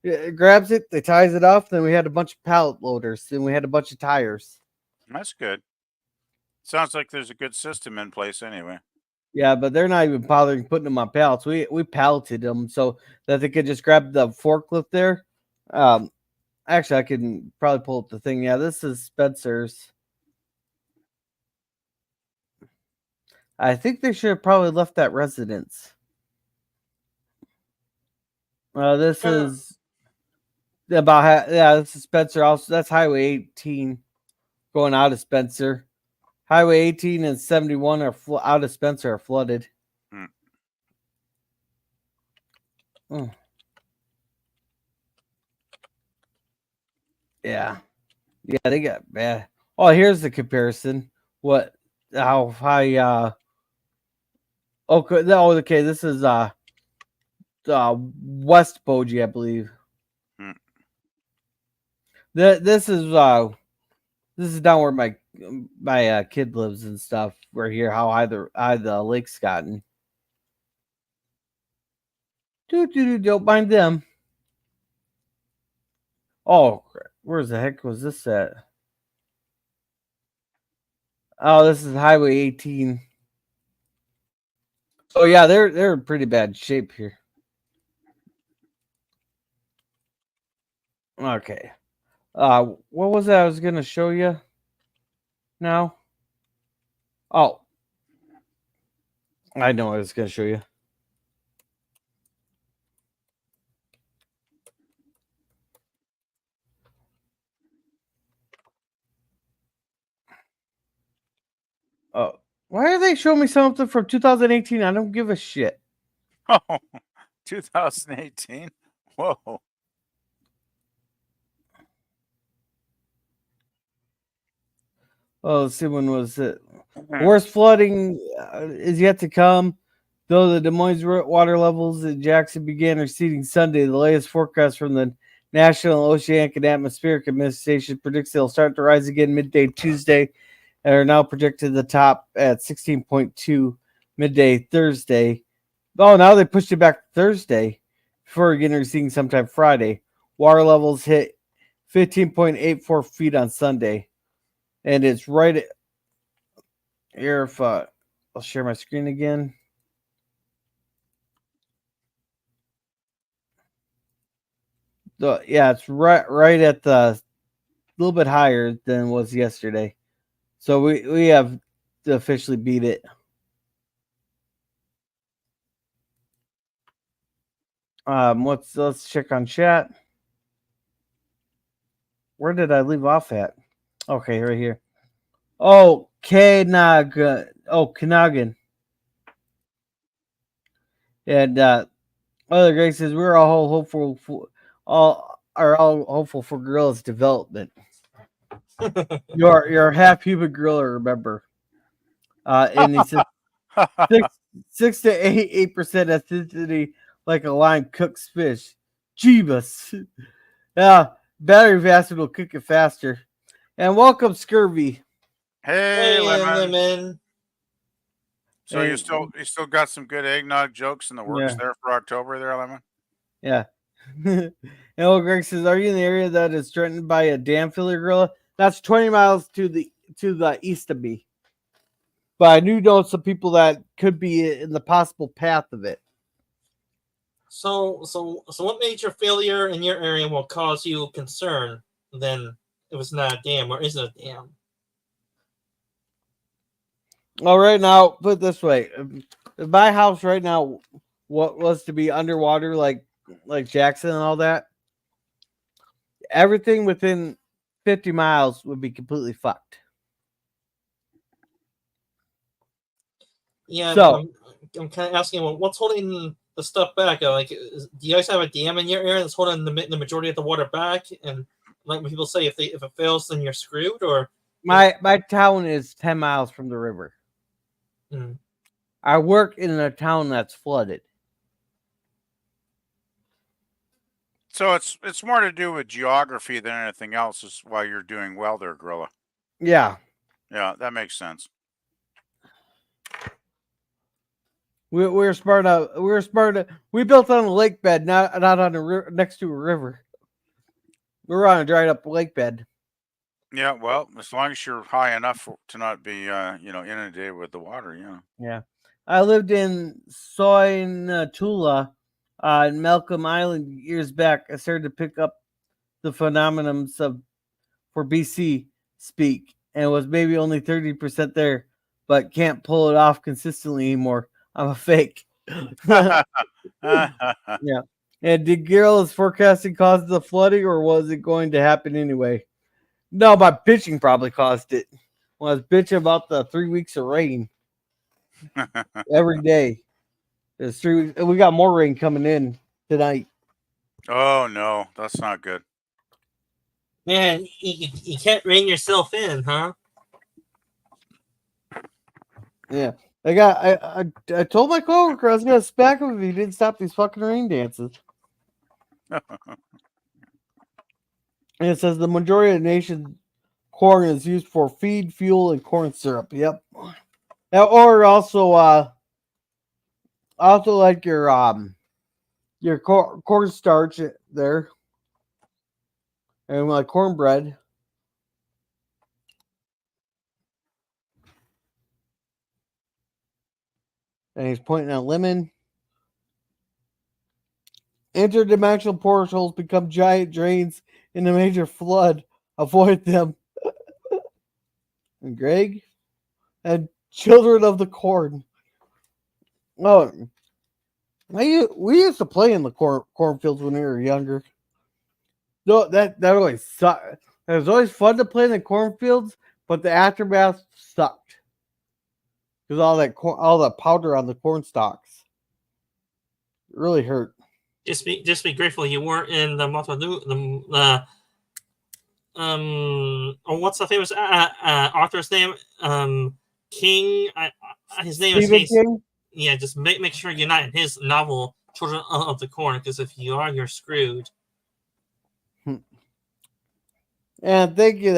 you grabs it, they ties it off. Then we had a bunch of pallet loaders, and we had a bunch of tires. That's good. Sounds like there's a good system in place anyway. Yeah, but they're not even bothering putting them on pallets. We palleted them so that they could just grab the forklift there. Actually, I can probably pull up the thing. Yeah, this is Spencer's. I think they should have probably left that residence. This is this is Spencer. Also, that's Highway 18 going out of Spencer. Highway 18 and 71 are out of Spencer are flooded. Oh. Yeah, they got bad. Oh, here's the comparison. How high? Okay. This is West Bogie, I believe. This is down where my kid lives and stuff. We're here. How high the lake's gotten. Don't mind them. Oh, where's the heck was this at? Oh, this is Highway 18. Oh yeah, they're in pretty bad shape here. Okay. What was that I was gonna show you now? Oh, I know what I was gonna show you. Oh, why are they showing me something from 2018? I don't give a shit. Oh, 2018. Whoa. Oh, let's see, when was it? Worst flooding is yet to come. Though the Des Moines water levels in Jackson began receding Sunday, the latest forecast from the National Oceanic and Atmospheric Administration predicts they'll start to rise again midday Tuesday and are now projected to the top at 16.2 midday Thursday. Oh, now they pushed it back to Thursday before again receding sometime Friday. Water levels hit 15.84 feet on Sunday. And it's right here. If I'll share my screen again. Yeah, it's right at the little bit higher than it was yesterday. So we have to officially beat it. Let's check on chat. Where did I leave off at? Okay, right here. Oh, Kanagan. Oh, Kanagan. And Other Greg says we're all hopeful for all hopeful for Gorilla's development. You're half human gorilla, remember? And he says 6 to 8% acidity like a lime cooks fish. Jeebus. Yeah, battery faster will cook it faster. And welcome, Scurvy. Hey, Lemon. Lemon. So Hey. you still got some good eggnog jokes in the works Yeah. there for October there, Lemon? Yeah. And old Greg says, are you in the area that is threatened by a dam filler gorilla? That's 20 miles to the east of me. But I do know some people that could be in the possible path of it. So what major failure in your area will cause you concern then if it's not a dam, or is it a dam? All right, now put it this way: if my house right now, what was to be underwater, like Jackson and all that, everything within 50 miles would be completely fucked. Yeah, So I'm kind of asking, well, what's holding the stuff back? Do you guys have a dam in your area that's holding the majority of the water back? And like when people say, if it fails, then you're screwed. Or my town is 10 miles from the river. Mm. I work in a town that's flooded. So it's more to do with geography than anything else. Is why you're doing well there, Gorilla. Yeah, Yeah, that makes sense. we're smart. We're smart. We built on a lake bed, not on a next to a river. We're on a dried up lake bed. Yeah, well, as long as you're high enough to not be inundated with the water, yeah. Yeah, I lived in Soinatula in Malcolm Island years back. I started to pick up the phenomenons of for BC speak, and was maybe only 30% there, but can't pull it off consistently anymore. I'm a fake. Yeah. And did Gorilla's forecasting cause the flooding, or was it going to happen anyway? No, my bitching probably caused it. When I was bitching about the 3 weeks of rain every day. There's 3 weeks, and we got more rain coming in tonight. Oh no, that's not good. Man, you can't rein yourself in, huh? Yeah. I told my coworker I was gonna smack him if he didn't stop these fucking rain dances. And it says the majority of the nation's corn is used for feed, fuel, and corn syrup. Yep. Or also like your corn starch there. And like cornbread. And he's pointing at Lemon. Interdimensional portals become giant drains in a major flood. Avoid them. And Greg and Children of the Corn. Oh, we used to play in the cornfields when we were younger. No, that always sucked. It was always fun to play in the cornfields, but the aftermath sucked because all the powder on the corn stalks. It really hurt. Just be grateful you weren't in the what's the famous author's name? King. His name Stephen is King? Yeah. Just make sure you're not in his novel Children of the Corn, because if you are, you're screwed. And thank you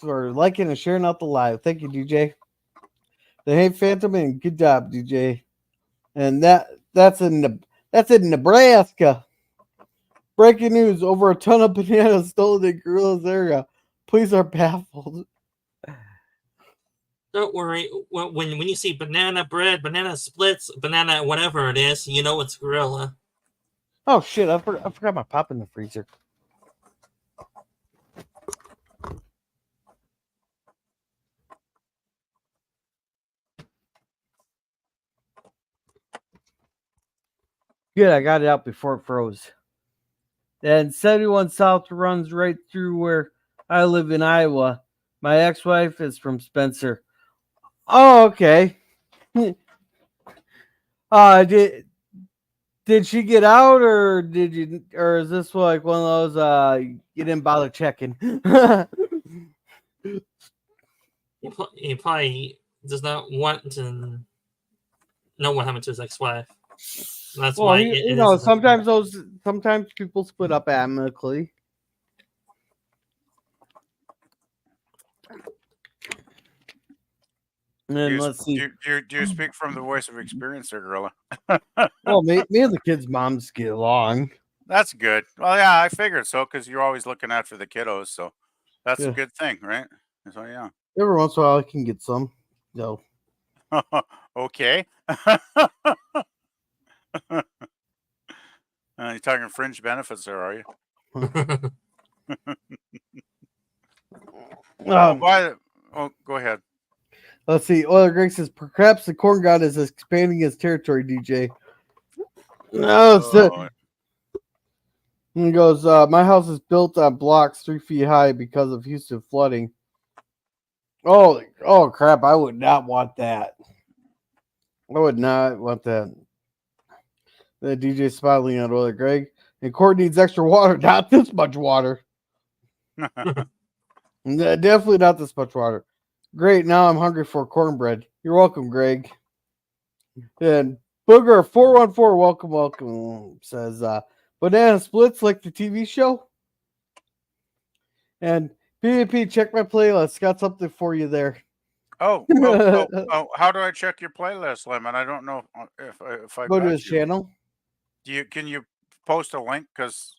for liking and sharing out the live. Thank you, DJ. The Hey Phantom, and good job, DJ. And that's in Nebraska. Breaking news: over a ton of bananas stolen in Gorilla's area. Police are baffled. Don't worry. When you see banana bread, banana splits, banana whatever it is, you know it's Gorilla. Oh shit! I forgot my pop in the freezer. Good, I got it out before it froze. And 71 South runs right through where I live in Iowa. My ex-wife is from Spencer. Oh, okay. Did she get out, or is this like one of those you didn't bother checking? He probably does not want to know what happened to his ex-wife. That's why sometimes people split up amicably. And then let's see. Do you speak from the voice of experience there, Gorilla? Well, me and the kids' moms get along. That's good. Well, yeah, I figured so, because you're always looking out for the kiddos, so that's Yeah. a good thing, right? So yeah. Every once in a while, I can get some. No. Okay. You're talking fringe benefits there, are you? Go ahead. Let's see. Oiler Greg says, perhaps the corn god is expanding his territory, DJ. No, he goes, my house is built on blocks 3 feet high because of Houston flooding. Oh crap, I would not want that. I would not want that. The DJ smiling at Oiler Greg. And corn needs extra water, not this much water. Definitely not this much water. Great, now I'm hungry for cornbread. You're welcome, Greg. And Booger 414, welcome, says banana splits like the TV show. And PvP, check my playlist. Got something for you there. Oh, how do I check your playlist, Lemon? I don't know if I go to his channel. Can you post a link? Because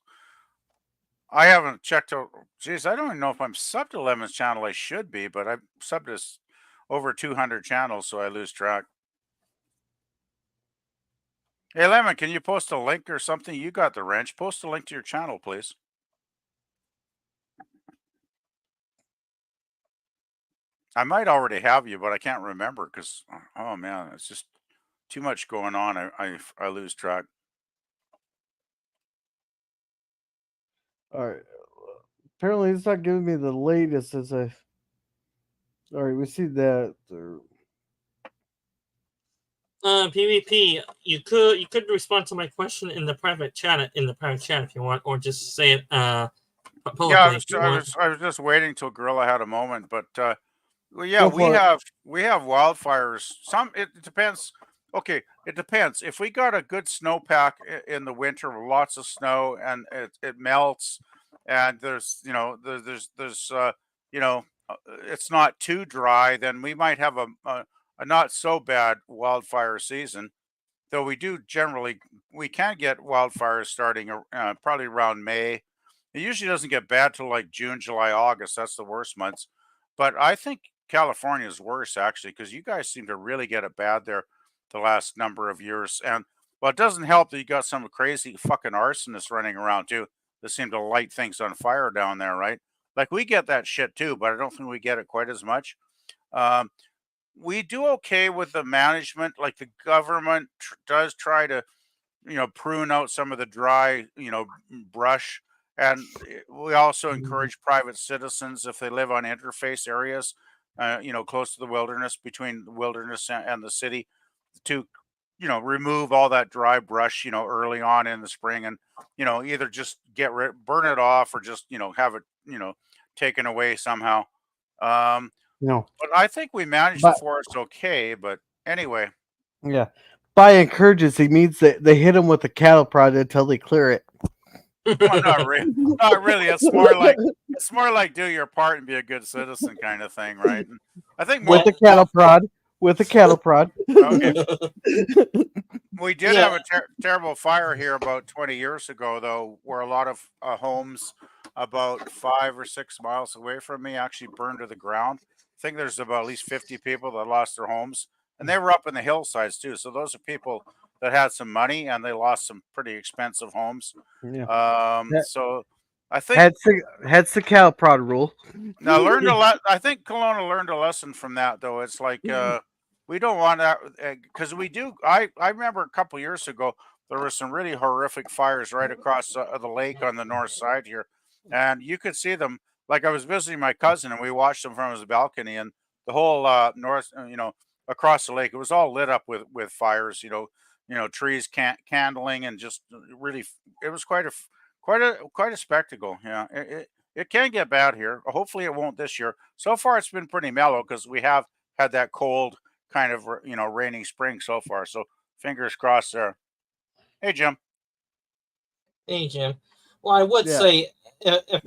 I haven't checked out. Geez, I don't even know if I'm subbed to Lemon's channel. I should be, but I've subbed to over 200 channels, so I lose track. Hey, Lemon, can you post a link or something? You got the wrench. Post a link to your channel, please. I might already have you, but I can't remember because, oh man, it's just too much going on. I lose track. All right. Apparently, it's not giving me the latest. All right, we see that. PvP, you could respond to my question in the private chat if you want, or just say it publicly. Yeah, I was just waiting till Gorilla had a moment, but well, yeah, we have wildfires. It depends. Okay, it depends. If we got a good snowpack in the winter, lots of snow, and it melts, and there's it's not too dry, then we might have a not so bad wildfire season. Though we can get wildfires starting probably around May. It usually doesn't get bad till like June, July, August. That's the worst months. But I think California is worse actually, because you guys seem to really get it bad there. the last number of years. And well, it doesn't help that you got some crazy fucking arsonists running around too that seem to light things on fire down there, right? Like we get that shit too, but I don't think we get it quite as much. Um, we do okay with the management. Like the government does try to, prune out some of the dry, brush. And we also encourage private citizens, if they live on interface areas, close to the wilderness, between the wilderness and the city, to, remove all that dry brush, early on in the spring, and, either just burn it off, or just, have it, taken away somehow. Um, No. but I think we managed the But forest okay. But anyway, yeah, by encourages he means that they hit them with a cattle prod until they clear it. well, not really. Not really. It's more like do your part and be a good citizen kind of thing, right? And I think With a cattle prod. With a cattle prod. okay. We did Yeah. have a terrible fire here about 20 years ago, though, where a lot of homes about 5 or 6 miles away from me actually burned to the ground. I think there's about at least 50 people that lost their homes, and they were up in the hillsides too. So those are people that had some money and they lost some pretty expensive homes. Yeah. So I think That's the cattle prod rule. now learned a lot. I think Kelowna learned a lesson from that, though. It's like we don't want that, because we do. I remember a couple years ago there were some really horrific fires right across the lake on the north side here, and you could see them. Like I was visiting my cousin, and we watched them from his balcony, and the whole north, across the lake, it was all lit up with fires. Trees candling, and just really, it was quite a spectacle. Yeah, it can get bad here. Hopefully, it won't this year. So far, it's been pretty mellow because we have had that cold kind of rainy spring so far. So fingers crossed there. Hey, Jim. Hey, Jim. Well, I would Yeah. say if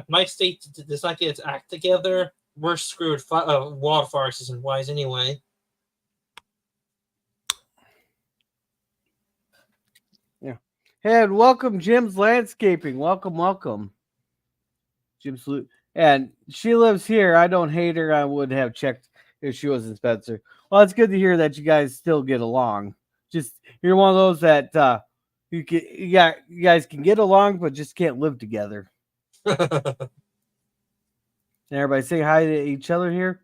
my state does not get its act together, we're screwed. Wildfire season wise, anyway. Hey, and welcome, Jim's Landscaping. Welcome. Jim's and she lives here. I don't hate her. I would have checked if she was in Spencer. Well, it's good to hear that you guys still get along. Just you're one of those that you guys can get along, but just can't live together. And everybody say hi to each other here.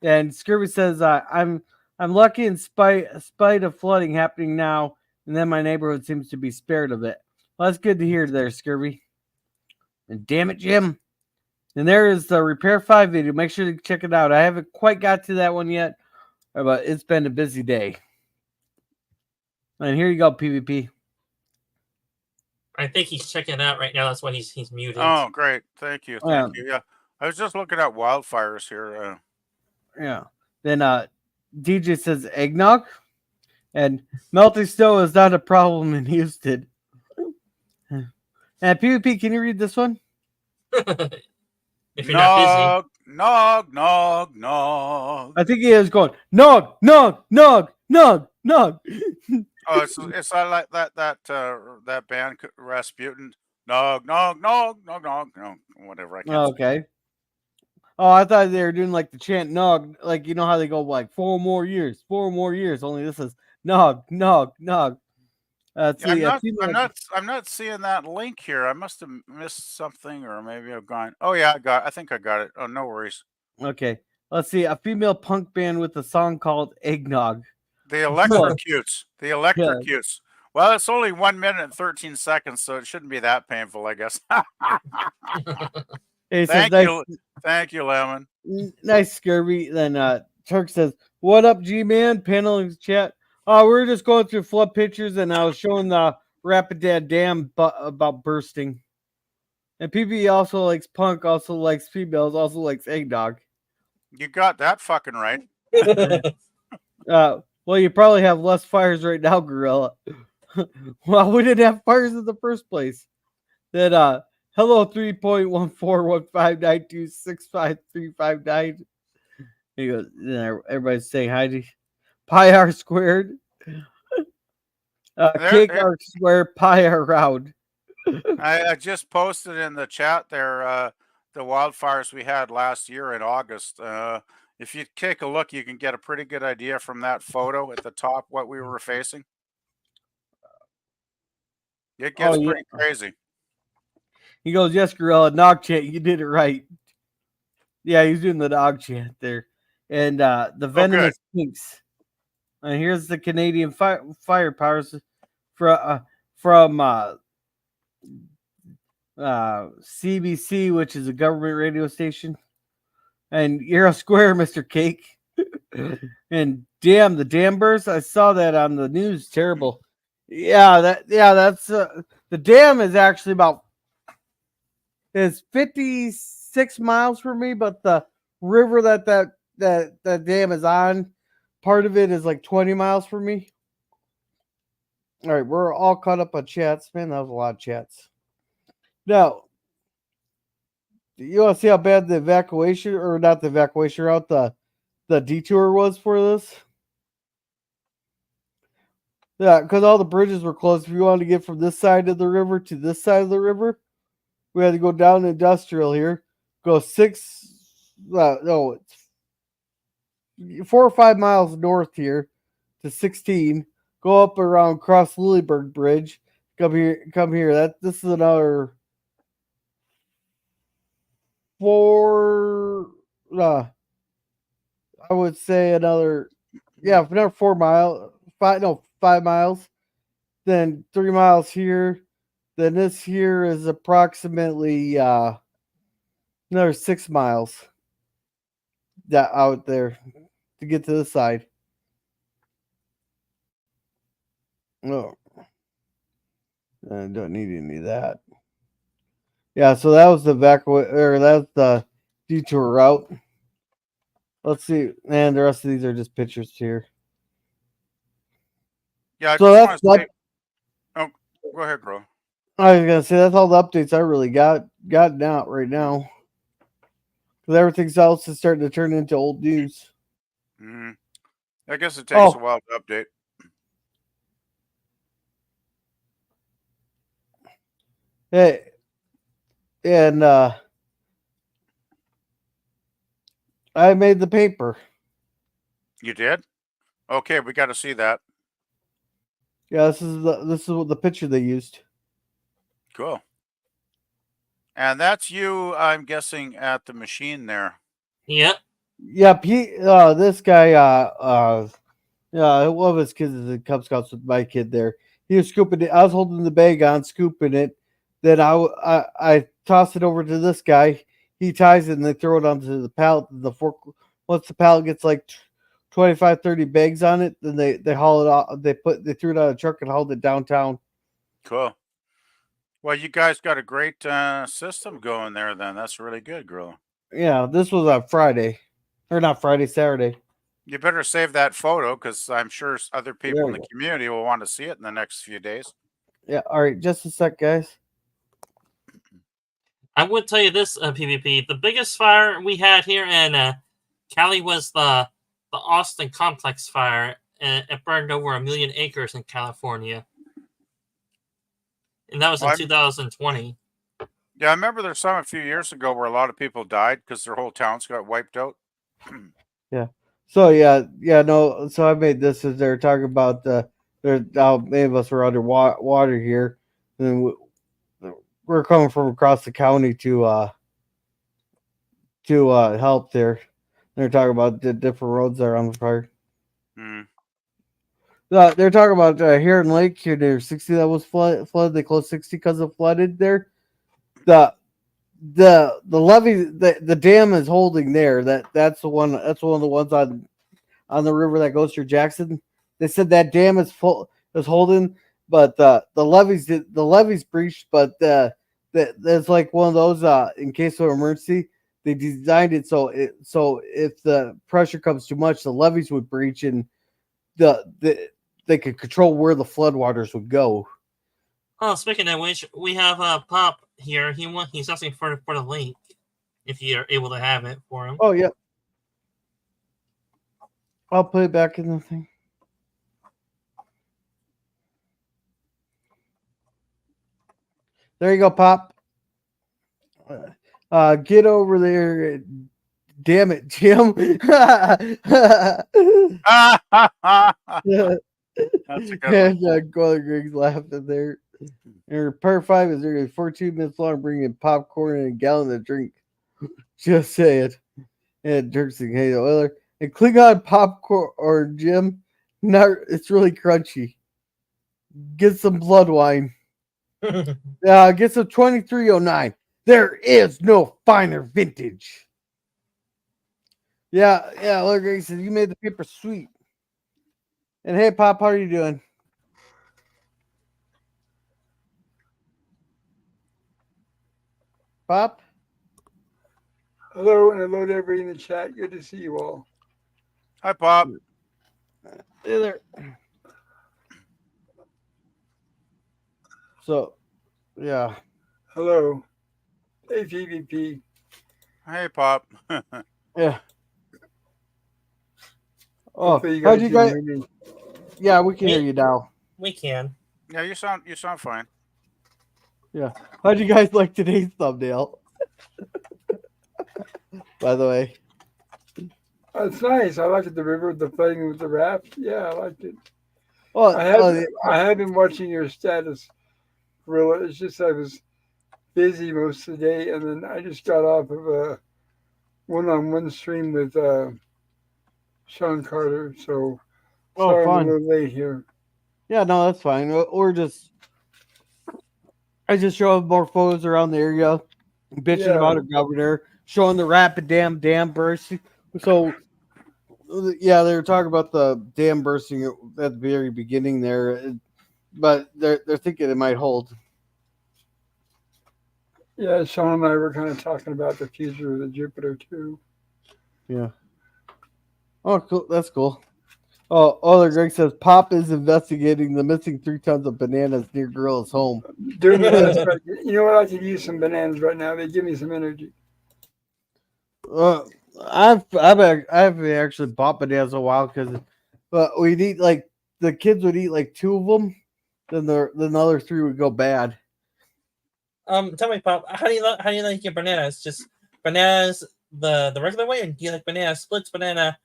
And Scurvy says, I'm lucky in spite of flooding happening now, and then my neighborhood seems to be spared of it. Well, that's good to hear there, Scurvy. And damn it, Jim. And there is the Repair 5 video. Make sure to check it out. I haven't quite got to that one yet, but it's been a busy day. And here you go, PvP. I think he's checking it out right now. That's why he's muted. Oh, great. Thank you. Thank you. Yeah. I was just looking at wildfires here. Yeah. Then DJ says eggnog. And melting snow is not a problem in Houston. And PvP, can you read this one? If you're not Nog. I think he is going nog. Oh, it's like that band Rasputin. Nog, whatever. I can't. Okay. Oh, I thought they were doing like the chant nog, like you know how they go like 4 more years. Only this is nog. Yeah, I'm not seeing that link here. I must have missed something, or maybe I've gone. Oh yeah, I think I got it. Oh, no worries. Okay. Let's see. A female punk band with a song called Eggnog. The Electrocutes. The Electrocutes. Well, it's only 1 minute and 13 seconds, so it shouldn't be that painful, I guess. Hey, Thank you, Lemon. Nice, Scurvy. Then Turk says, "What up, G-Man?" Paneling chat. Oh, we were just going through flood pictures, and I was showing the Rapidan Dam about bursting. And PB also likes punk, also likes females, also likes eggnog. You got that fucking right. Well, you probably have less fires right now, Gorilla. Well, we didn't have fires in the first place. Then, hello, 3.141592653559. He goes, everybody's saying hi to Pi R squared. Cake R squared, Pi R round. I just posted in the chat there the wildfires we had last year in August. if you take a look, you can get a pretty good idea from that photo at the top what we were facing. It Oh, gets yeah. pretty crazy. He goes, yes, Gorilla, dog chant. You did it right. Yeah, he's doing the dog chant there. And the venomous pinks. And here's the Canadian firepowers from CBC, which is a government radio station. And you're a square, Mr. Cake. And damn, the dam burst. I saw that on the news. Terrible. That's the dam is actually about is 56 miles from me, but the river that dam is on, part of it is like 20 miles from me. All right, we're all caught up on chats. Man, that was a lot of chats. Now, you want to see how bad the evacuation, or not the evacuation route, the detour was for this? Yeah, because all the bridges were closed. If you wanted to get from this side of the river to this side of the river, we had to go down industrial here, go 4 or 5 miles north here to 16, go up around Cross Lilleberg Bridge, come here. This is another 4. I would say another 4 miles, 5 miles. Then 3 miles here. Then this here is approximately another 6 miles out there to get to this side. No, I don't need any of that. Yeah, so that was that's the detour route. Let's see, and the rest of these are just pictures here. Yeah, I So just that's want to say. Oh, go ahead, bro. I was gonna say that's all the updates I really gotten out right now. Because everything else is starting to turn into old news. Mm-hmm. I guess it takes a while to update. Hey, and I made the paper. You did? Okay, we got to see that. Yeah, this is what the picture they used. Cool. And that's you, I'm guessing, at the machine there. Yep. Yep. This guy, one of his kids is in Cub Scouts with my kid there. He was scooping it. I was holding the bag on, scooping it. Then I toss it over to this guy. He ties it and they throw it onto the pallet. Once the pallet gets like 25, 30 bags on it, then they haul it off. They threw it on a truck and hauled it downtown. Cool. Well, you guys got a great system going there then. That's really good, Gorilla. Yeah, this was on Friday. Or not Friday, Saturday. You better save that photo because I'm sure other people There in we the community will want to see it in the next few days. Yeah, all right, just a sec, guys. I would tell you this, PvP. The biggest fire we had here in Cali was the Austin Complex fire. It burned over 1 million acres in California. And that was in 2020. Yeah, I remember there's some a few years ago where a lot of people died because their whole towns got wiped out. Yeah. So no. So I made this as they're talking about how many of us were under water here, and we're coming from across the county to help there. They're talking about the different roads that are on the fire. They're talking about Heron Lake here. There's 60 that was flooded. They closed 60 because of flooded there. The levee, the dam is holding there. That's the one. That's one of the ones on the river that goes through Jackson. They said that dam is holding, but the levees breached. But that's like one of those in case of emergency. They designed it so if the pressure comes too much, the levees would breach and they could control where the floodwaters would go. Oh, speaking of which, we have Pop here. He's asking for the link if you're able to have it for him. Oh yeah, I'll put it back in the thing. There you go, Pop. Get over there. Damn it, Jim. That's a good one. And Golden Griggs laughing there. And part 5 is nearly 14 minutes long, bringing popcorn and a gallon of drink. Just say it. And Dirk saying, hey, Oiler. And Klingon popcorn or Jim, it's really crunchy. Get some blood wine. Get some 2309. There is no finer vintage. Yeah, Oiler Griggs says, you made the paper sweet. And hey, Pop, how are you doing? Pop? Hello, and hello to everybody in the chat. Good to see you all. Hi, Pop. Hey there. So, yeah. Hello. Hey, VVP. Hey, Pop. Yeah. Oh, Hopefully how'd you can guys? hear me. Yeah, we can hear you now. We can. Yeah, you sound fine. Yeah. How'd you guys like today's thumbnail? By the way. It's nice. I liked it, the river, the playing with the raft. Yeah, I liked it. Well, I have been watching your status, Gorilla. It's just I was busy most of the day, and then I just got off of a one-on-one stream with Sean Carter, so sorry I'm a fun. little late here. Yeah, no, that's fine. I just show more photos around the area, bitching about a governor, showing the rapid dam bursting. So, yeah, they were talking about the dam bursting at the very beginning there, but they're thinking it might hold. Yeah, Sean and I were kind of talking about the future of the Jupiter too. Yeah. Oh, cool. That's cool. Oh, Greg says Pop is investigating the missing 3 tons of bananas near Gorilla's home. Doing the best. You know what? I could use some bananas right now. They give me some energy. I've actually bought bananas a while because we'd eat like the kids would eat like 2 of them, then the other 3 would go bad. Tell me, Pop, how do you like your bananas? Just bananas the regular way, or do you like banana splits, banana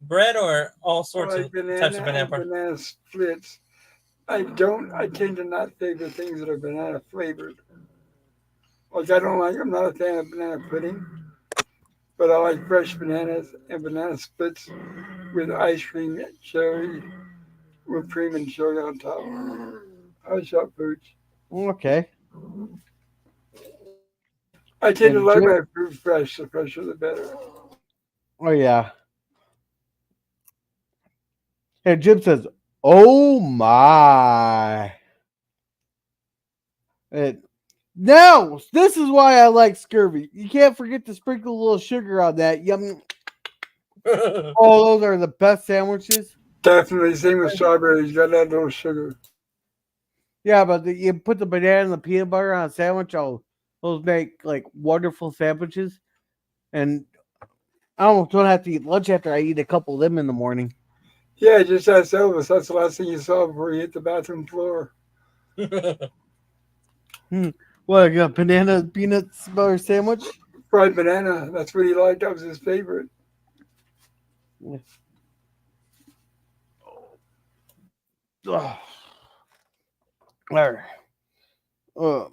bread, or all sorts of types of banana? Banana splits. I tend to not favor things that are banana flavored. Like I'm not a fan of banana pudding, but I like fresh bananas and banana splits with ice cream, cherry, whipped cream, and sugar on top. I shop Pooch. Okay. I tend to like my fruit fresh. The fresher, the better. Oh yeah. And Jim says, "Oh my!" No, this is why I like scurvy. You can't forget to sprinkle a little sugar on that. Yum. Oh, those are the best sandwiches. Definitely, same with strawberries. You got that little sugar. Yeah, but you put the banana and the peanut butter on a sandwich. Those make like wonderful sandwiches. And I almost don't have to eat lunch after I eat a couple of them in the morning. Yeah, just ask Elvis. That's the last thing you saw before you hit the bathroom floor. What, a banana peanut butter sandwich? Fried banana. That's what he liked. That was his favorite. Yeah. Oh. All right.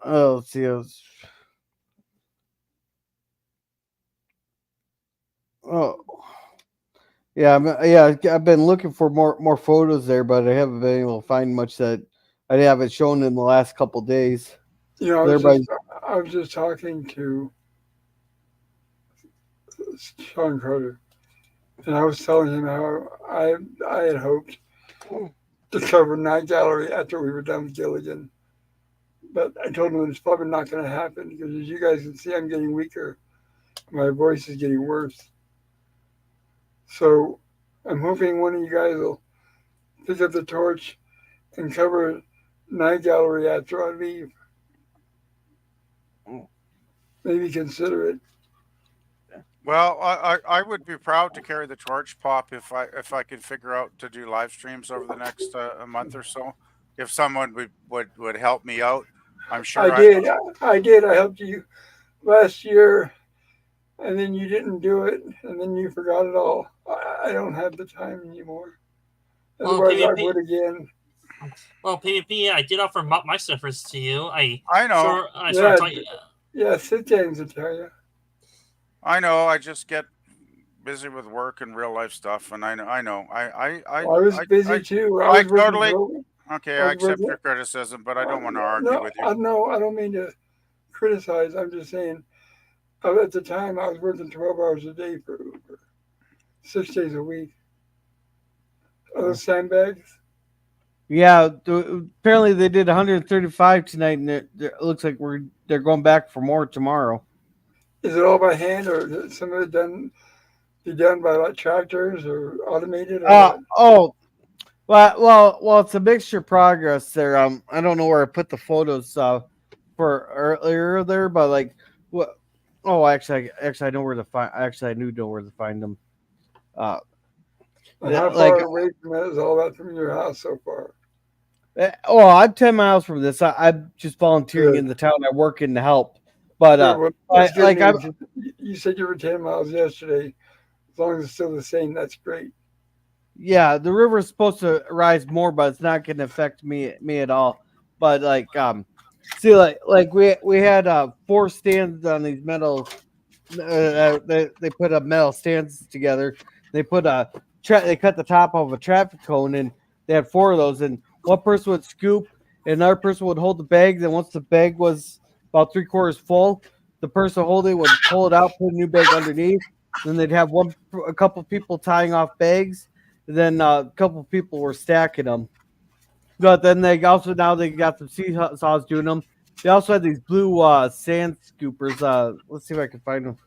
Let's see. I've been looking for more photos there, but I haven't been able to find much that I haven't shown in the last couple of days. You know, I was just talking to Sean Carter, and I was telling him how I had hoped to cover Night Gallery after we were done with Gilligan. But I told him it's probably not going to happen because, as you guys can see, I'm getting weaker. My voice is getting worse. So I'm hoping one of you guys will pick up the torch and cover Night Gallery after I leave. Maybe consider it. Well, I would be proud to carry the torch, Pop, if I could figure out to do live streams over the next a month or so. If someone would help me out, I'm sure I did. I helped you last year. and then you didn't do it, and then you forgot it all. I don't have the time anymore. Well, Otherwise, I PvP would again. Well, PvP, I did offer my service to you. I know. I sort of taught you. Yeah, sit down, Zataria. I know. I just get busy with work and real life stuff, and I know. I was busy too. I was totally. working. Okay, I accept your criticism, but I don't want to argue with you. No, I don't mean to criticize. I'm just saying, at the time, I was working 12 hours a day for Uber, 6 days a week. Are those sandbags? Yeah, apparently they did 135 tonight, and it looks like they're going back for more tomorrow. Is it all by hand, or is some of it be done by like tractors or automated? Or Well, it's a mixture progress there. I don't know where I put the photos for earlier there, but like what? Oh, actually, I know where to find. Actually, I know where to find them. How far away from that is all that from your house so far? I'm 10 miles from this. I'm just volunteering in the town I work in to help. But you said you were 10 miles yesterday. As long as it's still the same, that's great. Yeah, the river is supposed to rise more, but it's not going to affect me at all. But see, we had 4 stands on these metal. They put up metal stands together. They put they cut the top of a traffic cone, and they had 4 of those. And one person would scoop, and another person would hold the bag. Then once the bag was about 3/4 full, the person holding would pull it out, put a new bag underneath. Then they'd have a couple people tying off bags. Then a couple people were stacking them. But then they got some seesaws doing them. They also had these blue sand scoopers. Let's see if I can find them.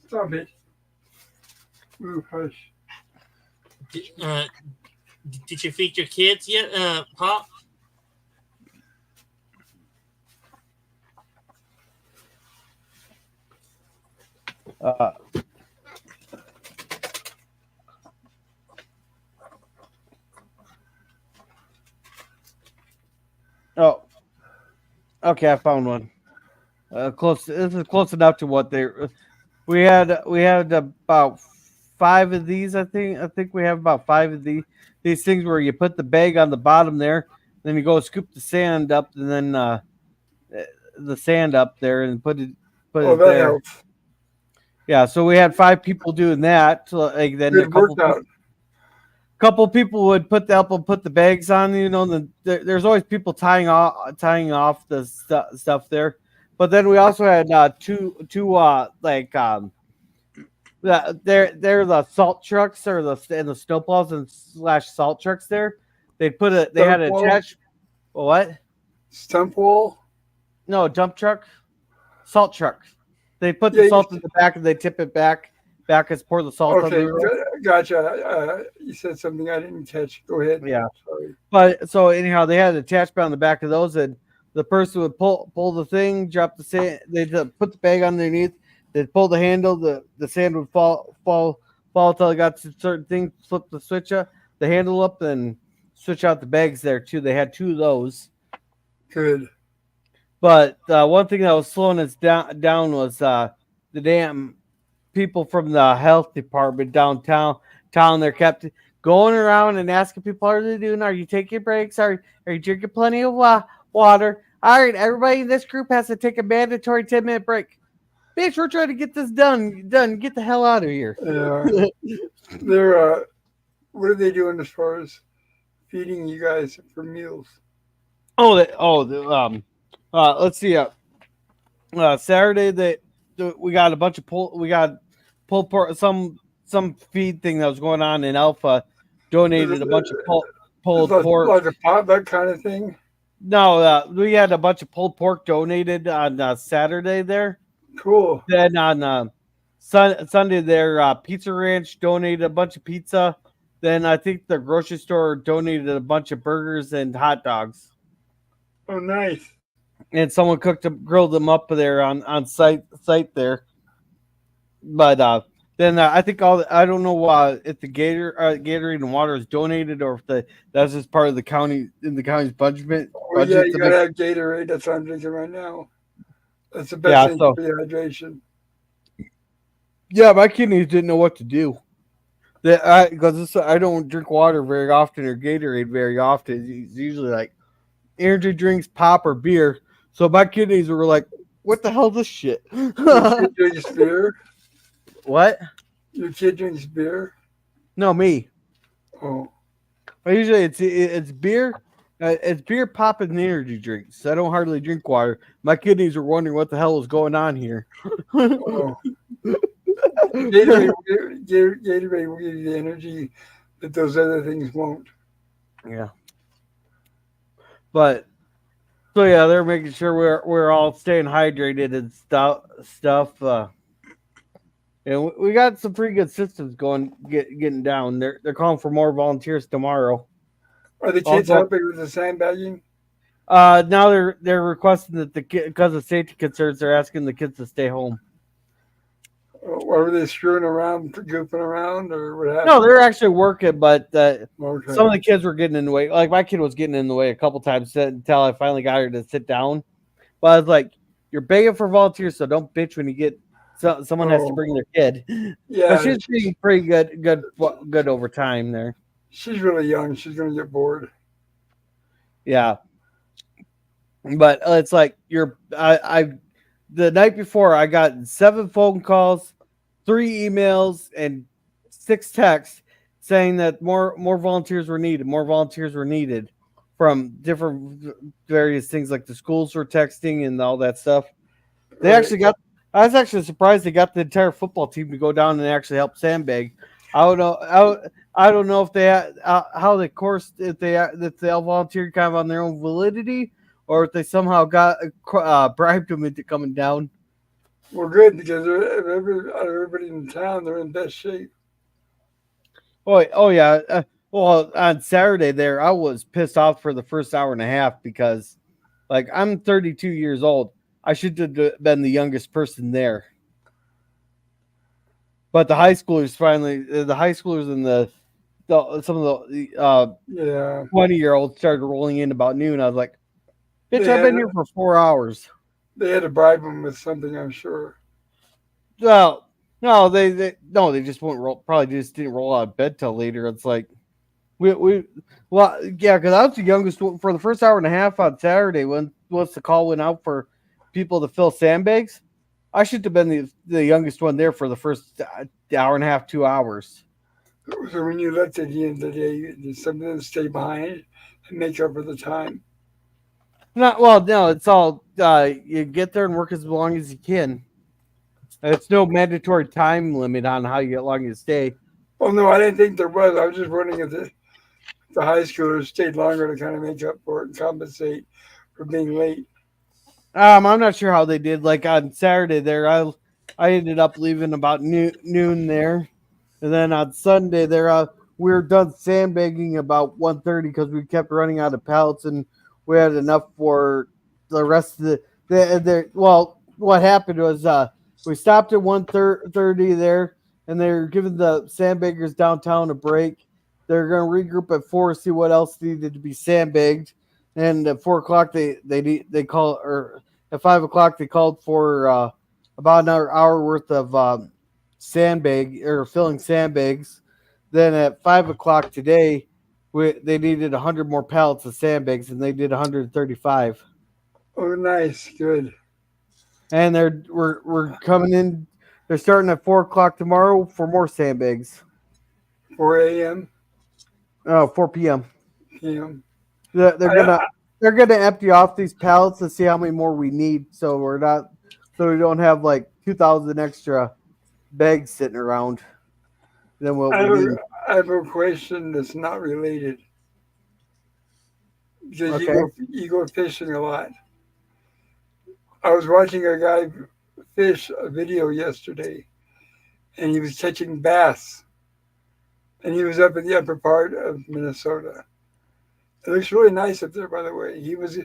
Stop it. Ooh, hush. Did you feed your kids yet, Pop? Oh, okay, I found one. Close. This is close enough to what we had about 5 of these. I think we have about 5 of these things where you put the bag on the bottom there, then you go scoop the sand up, and then the sand up there and put it there. Helps. Yeah, so we had 5 people doing that. So, like, then Good workout. Couple people would put the bags on. You know, there's always people tying off the stuff there. But then we also had two they're the salt trucks or the snowplows and salt trucks there. They had an attached what? Stump wall? No, dump truck. Salt truck. They put the salt in the back and they tip it back as pour the salt on the road. Gotcha. You said something I didn't catch. Go ahead. Yeah. Sorry. But so anyhow, they had an attachment on the back of those, and the person would pull the thing, drop the sand. They'd put the bag underneath. They'd pull the handle. The sand would fall until it got to a certain thing. Flip the the handle up, and switch out the bags there too. They had 2 of those. Good. But one thing that was slowing us down was the damn people from the health department downtown. They kept going around and asking people, how are they doing? Are you taking breaks? Are you drinking plenty of water? All right, everybody in this group has to take a mandatory 10-minute break. Bitch, we're trying to get this done. Get the hell out of here. They're what are they doing as far as feeding you guys for meals? Let's see. Saturday we got a bunch of pulled pork, some feed thing that was going on in Alpha. Donated a bunch of pulled pork, like a potluck kind of thing. No, we had a bunch of pulled pork donated on Saturday there. Cool. Then on Sunday there, Pizza Ranch donated a bunch of pizza. Then I think the grocery store donated a bunch of burgers and hot dogs. Oh, nice. And someone grilled them up there on site there. But then I think I don't know if the Gatorade and water is donated or if that's just part of the county's budget. Oh, yeah, you gotta have Gatorade. That's what I'm drinking right now. That's the best thing for the hydration. Yeah, my kidneys didn't know what to do. Because I don't drink water very often or Gatorade very often. It's usually like energy drinks, pop, or beer. So my kidneys were like, "What the hell is this shit?" Your kid drinks beer. What? Your kid drinks beer. No, me. Oh, Usually it's beer. It's beer, pop, and energy drinks. I don't hardly drink water. My kidneys are wondering what the hell is going on here. oh. Gatorade, Gatorade will give you the energy that those other things won't. Yeah. But so yeah, they're making sure we're all staying hydrated and stuff. And we got some pretty good systems getting down. They're calling for more volunteers tomorrow. Are the kids Also- helping with the sandbagging? Now they're requesting that because of safety concerns, they're asking the kids to stay home. Or were they screwing around, goofing around, or what happened? No, they're actually working, but Okay. some of the kids were getting in the way. Like my kid was getting in the way a couple times until I finally got her to sit down. But I was like, "You're begging for volunteers, so don't bitch when you get someone has to Oh. bring their kid." Yeah, But she's being pretty good over time there. she's really young. She's gonna get bored. Yeah, but it's like I the night before I got 7 phone calls, 3 emails, and 6 texts saying that more volunteers were needed. More volunteers were needed from different various things, like the schools were texting and all that stuff. They Right. actually got. I was actually surprised they got the entire football team to go down and actually help sandbag. I don't know. I don't know if they how the course if they all volunteered kind of on their own validity, or if they somehow got bribed them into coming down. Well, good, because everybody in town, they're in best shape. Oh yeah. Well, on Saturday there, I was pissed off for the first hour and a half because, like, I'm 32 years old. I should have been the youngest person there. But the high schoolers and some of the Yeah. 20-year-olds started rolling in about noon. I was like, "Bitch, Yeah. I've been here for 4 hours." They had to bribe them with something, I'm sure. Well, no, they just won't roll. Probably just didn't roll out of bed till later. It's like well, yeah, because I was the youngest for the first hour and a half on Saturday when once the call went out for people to fill sandbags. I should have been the youngest one there for the first hour and a half, 2 hours. So when you left at the end of the day, did something to stay behind and make up for the time? No, it's all you get there and work as long as you can. It's no mandatory time limit on how long you stay. Oh, no, I didn't think there was. I was just wondering if the high schoolers stayed longer to kind of make up for it and compensate for being late. I'm not sure how they did. Like on Saturday there, I ended up leaving about noon there, and then on Sunday there, we were done sandbagging about 1:30 because we kept running out of pallets and we had enough for the rest of the. Well, what happened was we stopped at 1:30 there, and they were giving the sandbaggers downtown a break. They're going to regroup at 4, see what else needed to be sandbagged. And at 4 o'clock, they call, or at 5 o'clock they called for about another hour worth of sandbag or filling sandbags. Then at 5 o'clock today, they needed 100 more pallets of sandbags, and they did 135. Oh, nice. Good. And we're coming in. They're starting at 4 o'clock tomorrow for more sandbags. 4 a.m. 4 p.m. p.m. They're gonna empty off these pallets to see how many more we need, so we don't have like 2,000 extra bags sitting around. Then what we need. I have a question that's not related. Because Okay. you go fishing a lot. I was watching a guy fish a video yesterday, and he was catching bass. And he was up in the upper part of Minnesota. It looks really nice up there, by the way. He was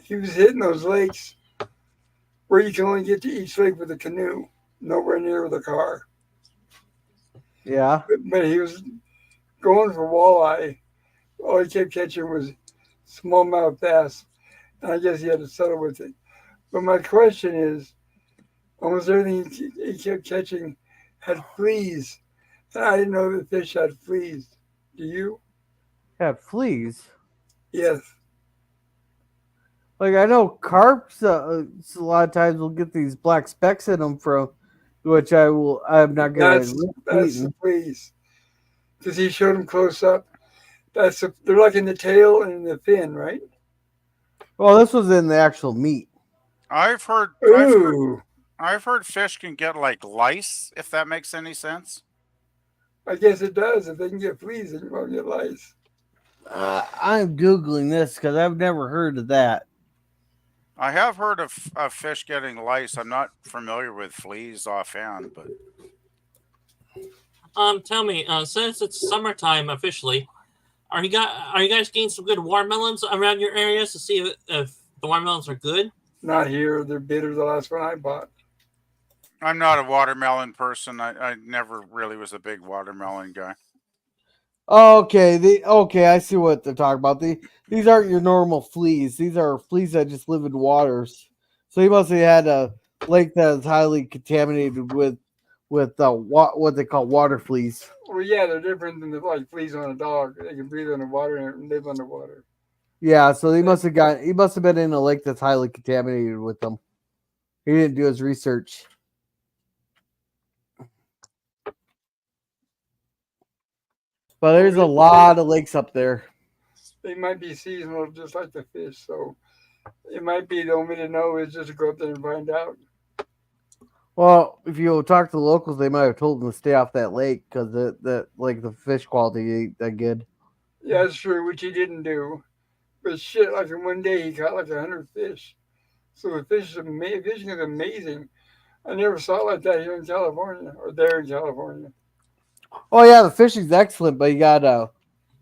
hitting those lakes where you can only get to each lake with a canoe, nowhere near with a car. Yeah. But he was going for walleye. All he kept catching was smallmouth bass, and I guess he had to settle with it. But my question is, almost everything he kept catching had fleas. And I didn't know that fish had fleas. Do you? Have fleas. Yes. Like I know carps. A lot of times will get these black specks in them from, which I'm not gonna. That's the fleas. Because he showed them close up. They're like in the tail and in the fin, right? Well, this was in the actual meat. I've heard Ooh. I've heard fish can get like lice, if that makes any sense. I guess it does. If they can get fleas, they can get lice. I'm googling this because I've never heard of that. I have heard of fish getting lice. I'm not familiar with fleas offhand, but Tell me, since it's summertime officially, are you guys getting some good watermelons around your areas to see if the watermelons are good? Not here. They're bitter. The last one I bought. I'm not a watermelon person. I never really was a big watermelon guy. Okay, I see what they're talking about. These aren't your normal fleas. These are fleas that just live in waters. So he must have had a lake that is highly contaminated with what they call water fleas. Well, yeah, they're different than like fleas on a dog. They can breathe underwater and live underwater. Yeah, so he must have been in a lake that's highly contaminated with them. He didn't do his research. But there's a lot of lakes up there. They might be seasonal, just like the fish. So it might be the only way to know is just to go up there and find out. Well, if you talk to the locals, they might have told them to stay off that lake because the fish quality ain't that good. Yeah, that's true, which he didn't do. But shit, like in one day he caught like 100 fish. So the fishing is amazing. I never saw it like that here in California or there in California. Oh yeah, the fishing's excellent, but you gotta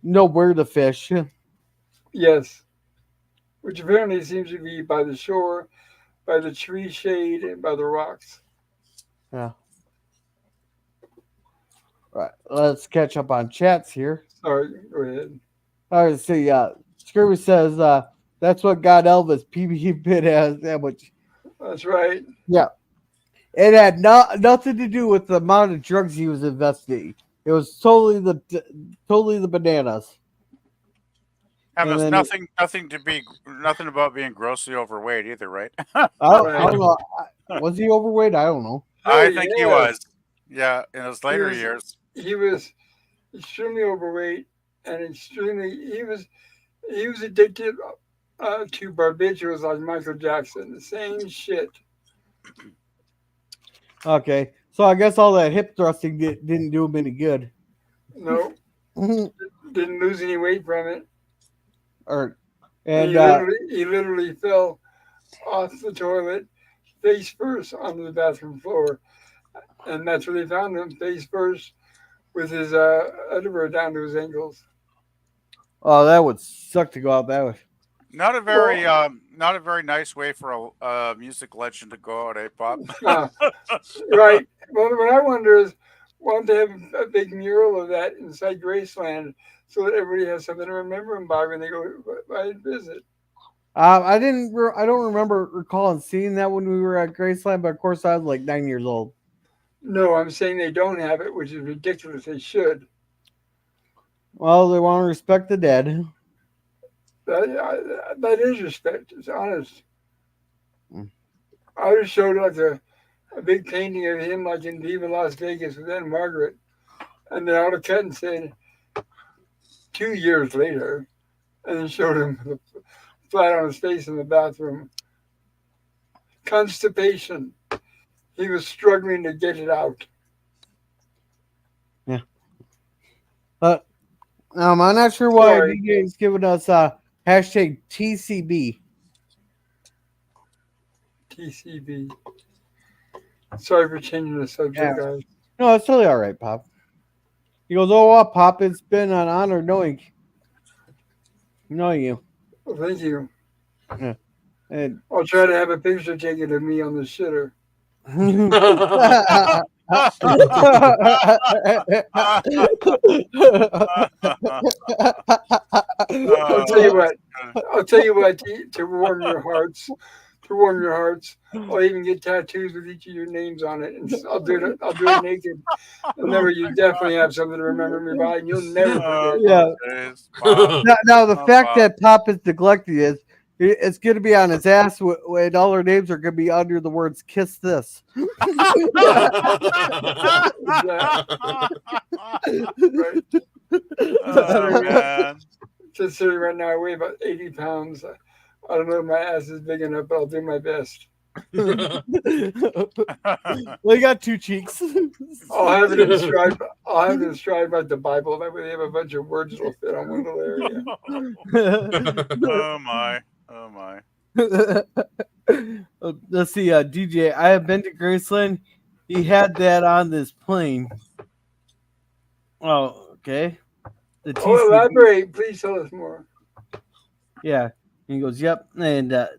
know where to fish. Yes, which apparently seems to be by the shore, by the tree shade, and by the rocks. Yeah. Right. Let's catch up on chats here. Sorry, go ahead. All right. See, Scurvy says that's what got Elvis PB pit as sandwich. That's right. Yeah. It had nothing to do with the amount of drugs he was investigating. It was totally the bananas. And there's nothing about being grossly overweight either, right? I don't know. Was he overweight? I don't know. I think he was. Yeah, in his later years. He was extremely overweight and he was addicted to barbiturates like Michael Jackson. The same shit. Okay, so I guess all that hip thrusting didn't do him any good. No, didn't lose any weight from it. He literally fell off the toilet face first onto the bathroom floor, and that's where they found him, face first, with his underwear down to his ankles. Oh, that would suck to go out that way. Not a very nice way for a music legend to go out, eh, Pop? Right. Well, what I wonder is, why don't they have a big mural of that inside Graceland so that everybody has something to remember him by when they go by and visit? I don't remember recalling seeing that when we were at Graceland, but of course I was like 9 years old. No, I'm saying they don't have it, which is ridiculous. They should. Well, they want to respect the dead. That is respect. It's honest. I just showed like a big painting of him, like in Viva Las Vegas with Aunt Margaret, and then I would cut and said 2 years later, and then showed him flat on his face in the bathroom. Constipation. He was struggling to get it out. Yeah. But I'm not sure why DJ's giving us hashtag TCB. TCB. Sorry for changing the subject, guys. No, it's totally all right, Pop. He goes, "Oh, well, Pop, it's been an honor knowing you." Well, thank you. Yeah. And I'll try to have a picture taken of me on the shitter. I'll tell you what, to warm your hearts, to warm your hearts. I'll even get tattoos with each of your names on it, and I'll do it. I'll do it naked. And never, you definitely have something to remember me by, and you'll never forget. Yeah. Jeez, Bob. Now the Oh, fact Bob. that Pop is neglecting it, it's going to be on his ass when all our names are going to be under the words "kiss this." Right. Oh, man. Considering right now I weigh about 80 pounds. I don't know if my ass is big enough, but I'll do my best. Well, you got two cheeks. I'll have it inscribed. I'll have it inscribed like the Bible. That way they have a bunch of words that'll fit on one little area. Oh my. Oh my. Let's see, DJ. I have been to Graceland. He had that on this plane. Oh, okay. The Oh, TCB. elaborate. Please tell us more. Yeah. And he goes, yep. And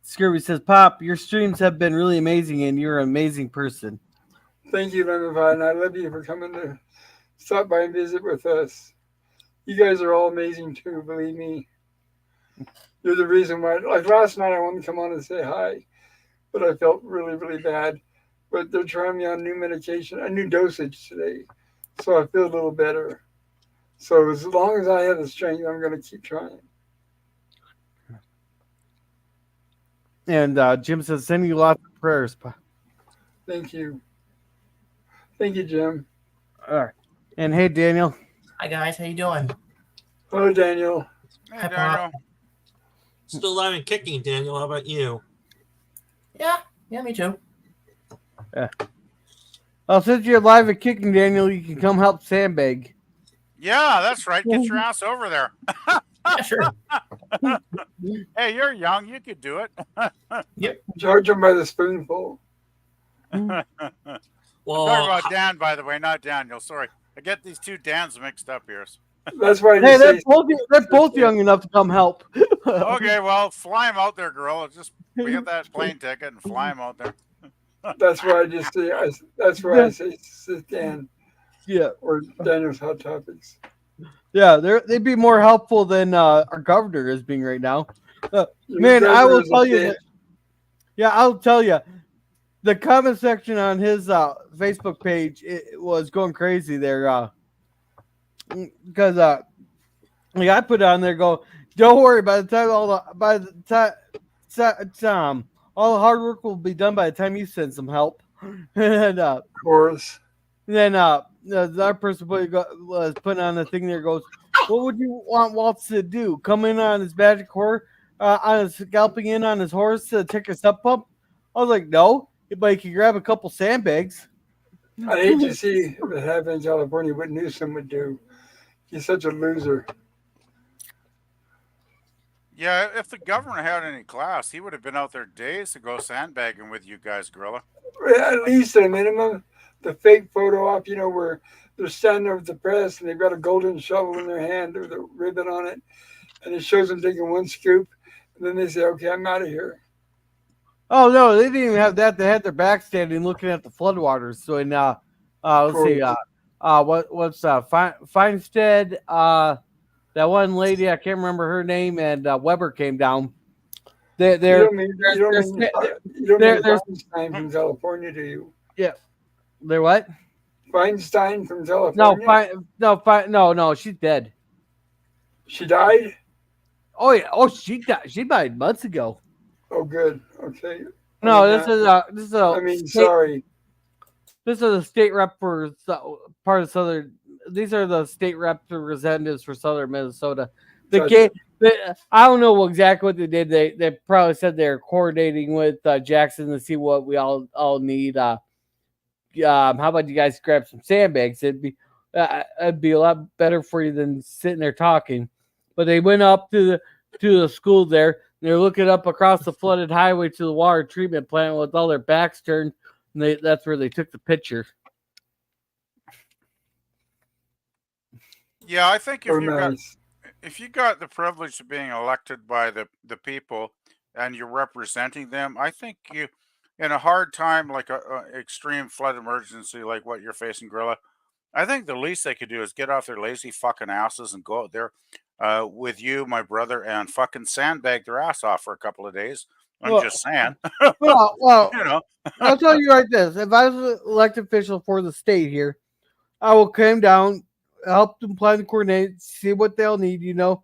Scurvy says, Pop, your streams have been really amazing, and you're an amazing person. Thank you, Lemon and I love you for coming to stop by and visit with us. You guys are all amazing too, believe me. You're the reason why. Like last night, I wanted to come on and say hi, but I felt really, really bad. But they're trying me on new medication, a new dosage today, so I feel a little better. So as long as I have the strength, I'm going to keep trying. And Jim says, send you lots of prayers. Thank you. Thank you, Jim. All right. And hey, Daniel. Hi guys, how you doing? Hello, Daniel. Hey, Hi, Daniel. Still alive and kicking, Daniel. How about you? Yeah, me too. Well, since you're live and kicking, Daniel, you can come help Sandbag. Yeah, that's right. Get your ass over there. Yeah, sure. Hey, you're young. You could do it. Charge them by the spoonful. Well, Talking about Dan, by the way, not Daniel. Sorry. I get these two Dans mixed up here. That's why I Hey, just they're both young enough to come help. Okay, well, fly him out there, girl. Just get that plane ticket and fly him out there. That's why I just say. That's why I say sit Dan Yeah. or Daniel's Hot Topics. Yeah, they'd be more helpful than our governor is being right now. Your Man, I brother will is a tell you. bitch. I'll tell you. The comment section on his Facebook page it was going crazy there. Because like I put on there, go, don't worry. By the time all the hard work will be done by the time you send some help. And Of course. then the other person was putting on the thing there, goes, what would you want Waltz to do? Come in on his magic horse, on his scalping in on his horse to take a step pump? I was like, no, but he could grab a couple sandbags. I hate to see what happened in California, what Newsom would do. He's such a loser. Yeah, if the governor had any class, he would have been out there days ago sandbagging with you guys, Gorilla. At least at a minimum, the fake photo op, where they're standing there with the press and they've got a golden shovel in their hand with a ribbon on it, and it shows them taking one scoop, and then they say, "Okay, I'm out of here." Oh no, they didn't even have that. They had their back standing looking at the floodwaters. So in let's see, what's Feinstead, that one lady, I can't remember her name, and Weber came down. You don't mean Feinstein from California, do you? They're what? Feinstein from California? No, she's dead. She died? Oh yeah, she died. She died months ago. Oh, good. Okay. No, this is sorry. This is a state rep for part of Southern. These are the state representatives for Southern Minnesota. I don't know exactly what they did. They probably said they're coordinating with Jackson to see what we all need. How about you guys grab some sandbags? It'd be a lot better for you than sitting there talking. But they went up to the school there. They're looking up across the flooded highway to the water treatment plant with all their backs turned. And that's where they took the picture. Yeah, I think if you got the privilege of being elected by the people and you're representing them, I think you, in a hard time like a extreme flood emergency like what you're facing, Gorilla, I think the least they could do is get off their lazy fucking asses and go out there with you, my brother, and fucking sandbag their ass off for a couple of days I'm Well- just saying. Well, You know. I'll tell you like this: if I was an elected official for the state here, I will come down, help them plan the coordinates, see what they'll need. Yep.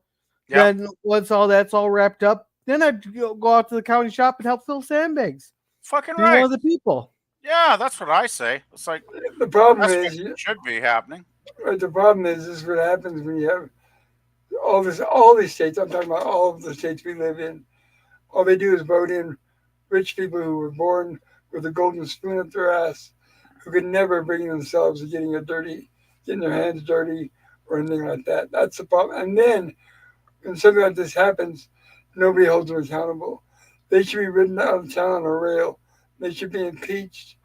Then once that's all wrapped up, then I'd go out to the county shop and help fill sandbags. Fucking Be one right. of the people. Yeah, that's what I say. It's like The problem that's is, what should be happening. the problem is, this is what happens when you have all these states. I'm talking about all of the states we live in. All they do is vote in rich people who were born with a golden spoon up their ass, who could never bring themselves to getting their hands dirty or anything like that. That's the problem. And then when something like this happens, nobody holds them accountable. They should be ridden out of town on a rail. They should be impeached.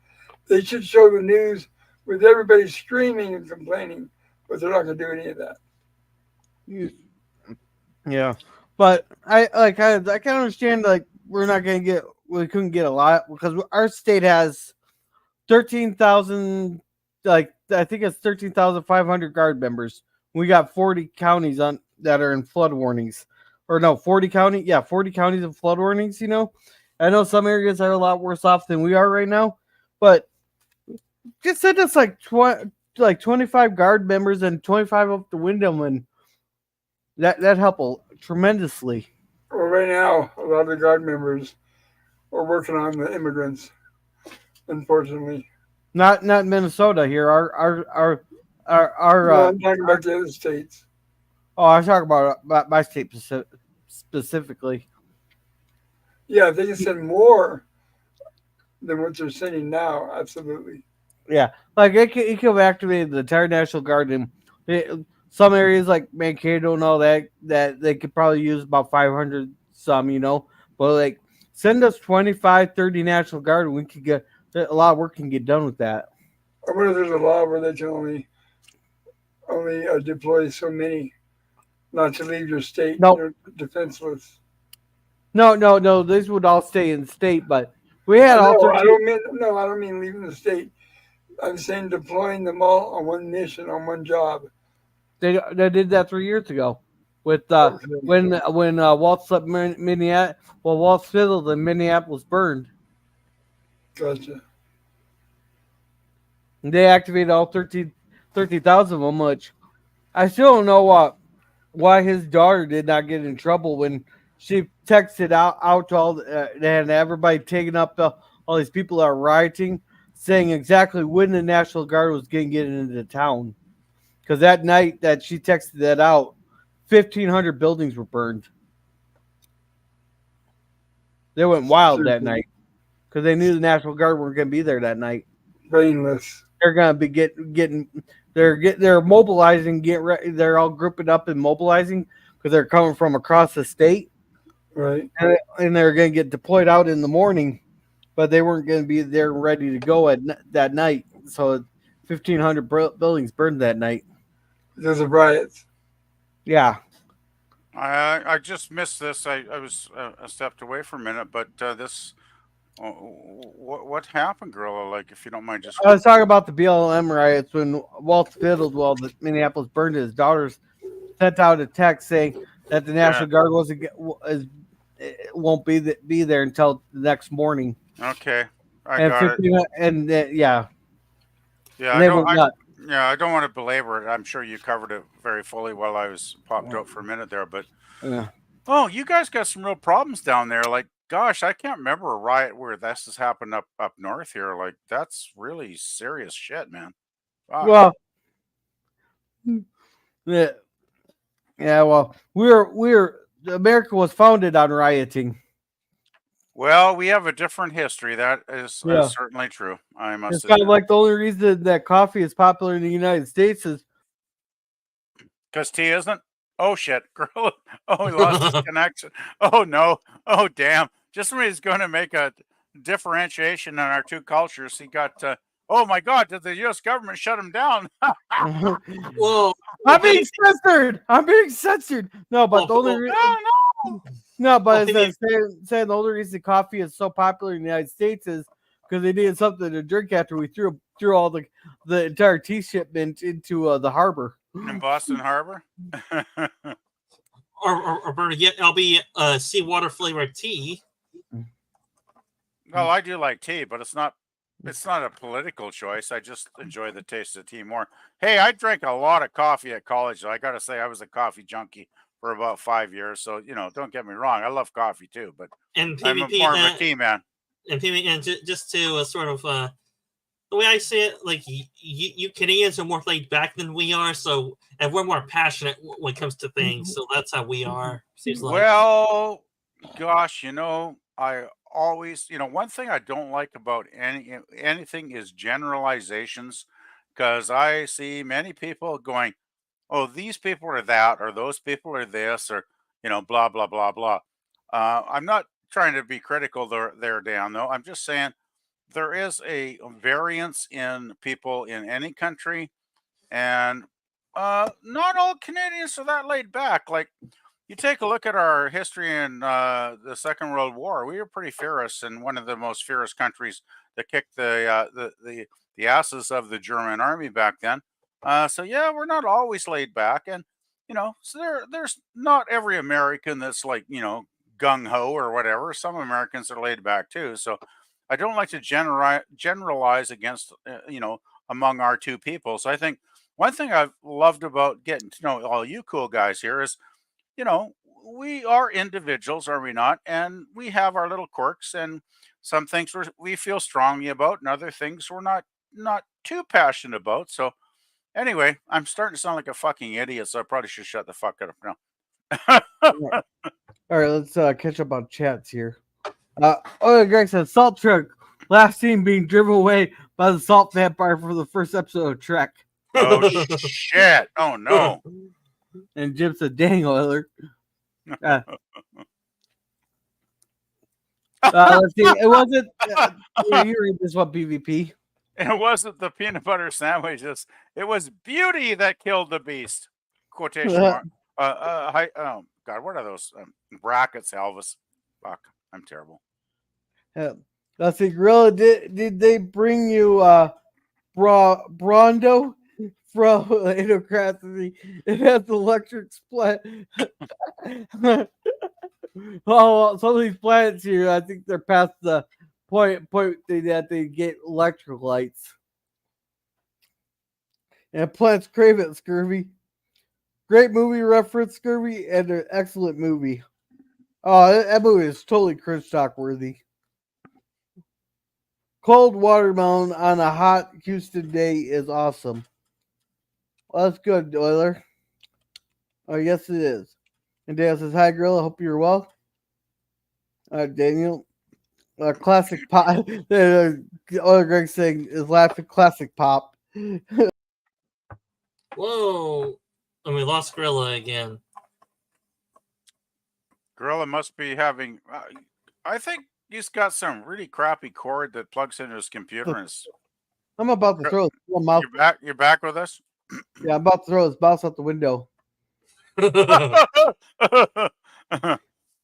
They should show the news with everybody screaming and complaining, but they're not going to do any of that. Yeah, but I can understand like we couldn't get a lot because our state has 13,000, like I think it's 13,500 guard members. We got 40 counties that are in flood warnings, or no, 40 counties in flood warnings. I know some areas are a lot worse off than we are right now, but just send us like 25 guard members and 25 up the window, and that help tremendously. Well, right now, a lot of the guard members are working on the immigrants, unfortunately. Not Minnesota here. Our No, I'm talking about the other states. Oh, I was talking about my state specifically. Yeah, if they can send more than what they're sending now, absolutely. Yeah, like it could have activated the entire National Guard in some areas like Mankato and all that they could probably use about 500 some, but like send us 25, 30 National Guard and we could get a lot of work can get done with that. I wonder if there's a law where they can only deploy so many, not to leave your state defenseless. No, these would all stay in state, but we had all. I don't mean leaving the state. I'm saying deploying them all on one mission, on one job. They did that 3 years ago, with when Waltz left Minneapolis. Well, Waltz fiddled and Minneapolis burned. Gotcha. And they activated all 30,000 of them. Which I still don't know why his daughter did not get in trouble when she texted out to all and everybody taking up all these people that are rioting, saying exactly when the National Guard was going to get into town. Because that night that she texted that out, 1,500 buildings were burned. They went wild that night because they knew the National Guard weren't going to be there that night. Brainless. They're going to be getting. They're mobilizing. They're all grouping up and mobilizing because they're coming from across the state. Right. And they're going to get deployed out in the morning, but they weren't going to be there ready to go that night. So 1,500 buildings burned that night. There's a riots. Yeah. I just missed this. I was stepped away for a minute, but this. What happened, Gorilla? Like, if you don't mind, just. I was talking about the BLM riots when Walt fiddled while the Minneapolis burned. His daughters sent out a text saying that the National Guard won't be there until the next morning. Okay, I got it. Yeah, I don't want to belabor it. I'm sure you covered it very fully while I was popped out for a minute there. But oh, you guys got some real problems down there. Like, gosh, I can't remember a riot where this has happened up north here. Like, that's really serious shit, man. Fuck. Well, well, America was founded on rioting. Well, we have a different history. That is certainly true. I must. It's kind of like the only reason that coffee is popular in the United States is because tea isn't. Oh shit, girl! Oh, he lost his connection. Oh no! Oh damn! Just when he's going to make a differentiation in our two cultures, he got. Oh my God! Did the U.S. government shut him down? Whoa! I'm being censored. No, but the only reason. No, but saying the only reason coffee is so popular in the United States is because they needed something to drink after we threw all the entire tea shipment into the harbor in Boston Harbor. or better yet, it'll be seawater flavored tea. Well, I do like tea, but it's not a political choice. I just enjoy the taste of tea more. Hey, I drank a lot of coffee at college. I got to say, I was a coffee junkie for about 5 years. So, don't get me wrong. I love coffee too, but And I'm PvP, more of a tea man. and PvP, and just to sort of the way I see it, like you Canadians are more laid back than we are, so and we're more passionate when it comes to things. So that's how we are. Seems like. Well, gosh, I always, one thing I don't like about anything is generalizations, because I see many people going, "Oh, these people are that, or those people are this, or blah blah blah blah." I'm not trying to be critical there, Dan. Though I'm just saying there is a variance in people in any country, and not all Canadians are that laid back. Like, you take a look at our history in the Second World War. We were pretty fierce, and one of the most fierce countries that kicked the asses of the German army back then. So yeah, we're not always laid back, and so there's not every American that's like gung ho or whatever. Some Americans are laid back too. So I don't like to generalize against among our two people. So I think one thing I've loved about getting to know all you cool guys here is, we are individuals, are we not? And we have our little quirks, and some things we feel strongly about, and other things we're not too passionate about. So anyway, I'm starting to sound like a fucking idiot, so I probably should shut the fuck up now. All right, let's catch up on chats here. Greg says Salt Truck last seen being driven away by the salt vampire for the first episode of Trek. Oh shit! Oh no! And Jim said, "Dang, Oiler." Let's see. It wasn't. You read this one, PvP. It wasn't the peanut butter sandwiches. It was beauty that killed the beast. Quotation mark. Oh God, what are those brackets, Elvis? Fuck, I'm terrible. Let's see, Gorilla. Did they bring you Brondo from Autocracy? It has electric splat. Oh, some of these planets here, I think they're past the point that they get electric lights. And planets crave it, Scurvy. Great movie reference, Scurvy, and an excellent movie. Oh, that movie is totally cringe talk worthy. Cold watermelon on a hot Houston day is awesome. Well, that's good, Oiler. Oh, yes, it is. And Dale says, "Hi, Gorilla. Hope you're well." Daniel, classic pop. Oiler Greg saying is laughing. Classic pop. Whoa! And we lost Gorilla again. Gorilla must be having. I think he's got some really crappy cord that plugs into his computer. And I'm about to throw his mouth. You're back with us? Yeah, I'm about to throw his mouse out the window.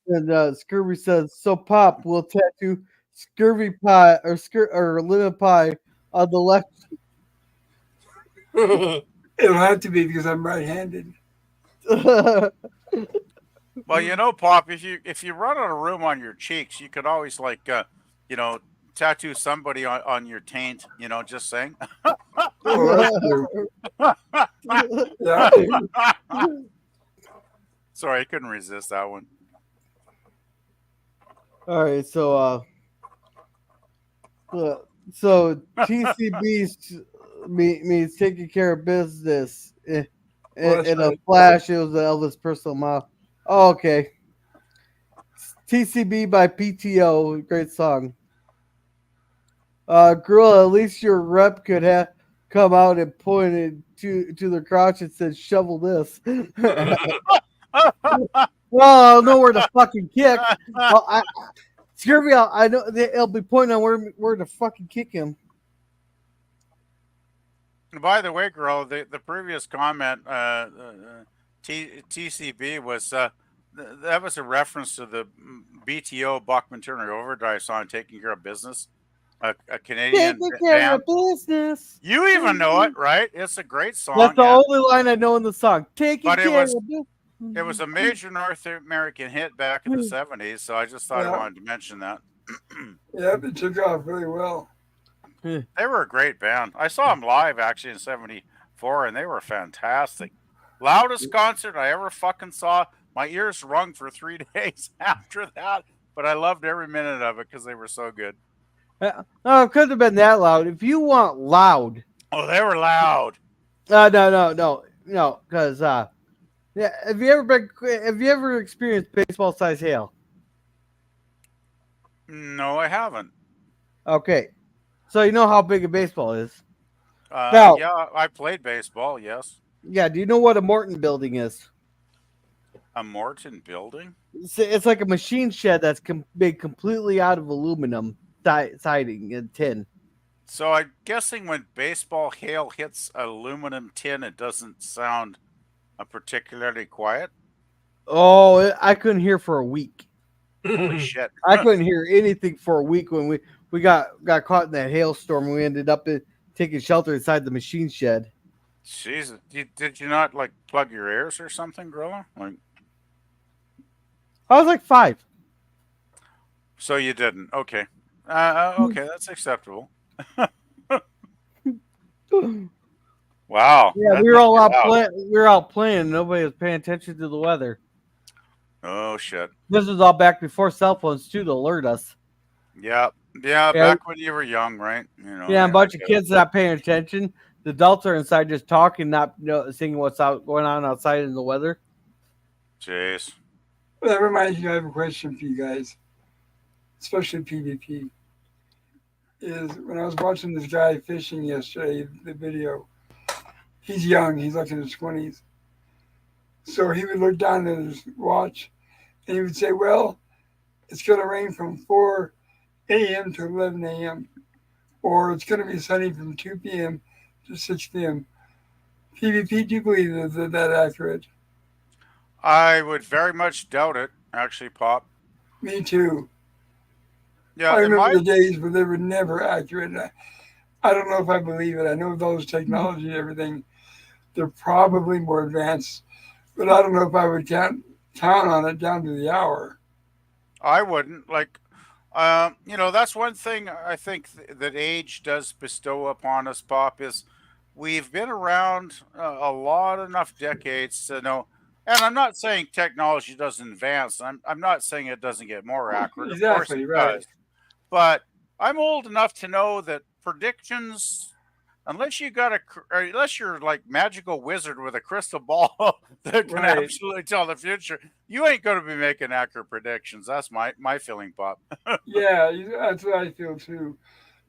And Scurvy says, "So Pop will tattoo Scurvy Pie or Lemon Pie on the left." It'll have to be because I'm right-handed. Well, Pop, if you run out of room on your cheeks, you could always tattoo somebody on your taint. Just saying. Oh, that's true. Yeah. Sorry, I couldn't resist that one. All right, so TCB means taking care of business. In a flash, it was the Elvis personal mouth. Oh, okay. TCB by PTO, great song. Gorilla, at least your rep could have come out and pointed to their crotch and said, "Shovel this." Well, I'll know where to fucking kick. Scurvy, I know they'll be pointing on where to fucking kick him. And by the way, girl, the previous comment, TCB was that was a reference to the BTO Bachman Turner Overdrive song, "Taking Care of Business," a Canadian Taking care band. of business. You even know it, right? It's a great song. That's the only line I know in the song. Taking But it care was- of business. It was a major North American hit back in the 70s, so I just thought I wanted to mention that. Yeah, they took off really well. They were a great band. I saw them live actually in '74, and they were fantastic. Loudest concert I ever fucking saw. My ears rung for 3 days after that, but I loved every minute of it because they were so good. No, it couldn't have been that loud. If you want loud, Oh, they were loud. no, because yeah, have you ever experienced baseball size hail? No, I haven't. Okay, so you know how big a baseball is. Now- Yeah, I played baseball. Yes, Yeah, do you know what a Morton building is? a Morton building. It's like a machine shed that's made completely out of aluminum siding and tin. So I'm guessing when baseball hail hits aluminum tin, it doesn't sound particularly quiet. Oh, I couldn't hear for a week. Holy shit! I couldn't hear anything for a week when we got caught in that hailstorm. We ended up taking shelter inside the machine shed. Jesus, did you not like plug your ears or something, Gorilla? Like, I was like 5. so you didn't? Okay, okay, that's acceptable. Wow. Yeah, that we were must all be out loud. playing. We were out playing. Nobody was paying attention to the weather. Oh shit. This was all back before cell phones too to alert us. Yeah. Back when you were young, right? You know. Yeah, a bunch of I get it. kids not paying attention. The adults are inside just talking, not seeing what's going on outside in the weather. Jeez. Well, that reminds me, I have a question for you guys, especially PvP. Is when I was watching this guy fishing yesterday, the video, he's young, he's like in his 20s. So he would look down at his watch and he would say, well, it's going to rain from 4 a.m. to 11 a.m. Or it's going to be sunny from 2 p.m. to 6 p.m. PvP, do you believe that accurate? I would very much doubt it, actually, Pop. Me too. Yeah, I in remember my the days where they were never accurate. I don't know if I believe it. I know with all this technology and everything, they're probably more advanced, but I don't know if I would count on it down to the hour. I wouldn't like. That's one thing I think that age does bestow upon us, Pop, is we've been around a lot enough decades to know. And I'm not saying technology doesn't advance. I'm not saying it doesn't get more accurate. Of course Exactly, it right. does. But I'm old enough to know that predictions, unless you're like magical wizard with a crystal ball that can Right. absolutely tell the future, you ain't going to be making accurate predictions. That's my feeling, Pop. Yeah, that's what I feel too.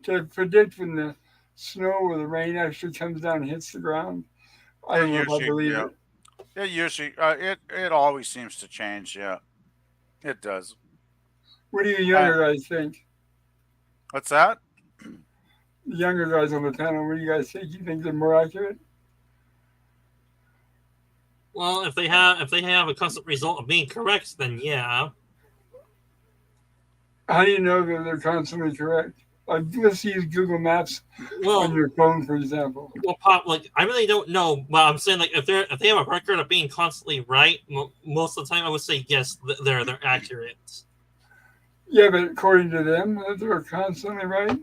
To predict when the snow or the rain actually comes down and hits the ground, I don't know if I believe it. It usually it always seems to change. Yeah, it does. What do you younger guys think? What's that? The younger guys on the panel, what do you guys think? You think they're more accurate? Well, if they have a constant result of being correct, then yeah. How do you know that they're constantly correct? Like, let's use Google Maps Well, on your phone, for example. well, Pop, like I really don't know, but I'm saying like if they have a record of being constantly right, most of the time I would say yes, they're accurate. Yeah, but according to them, they're constantly right.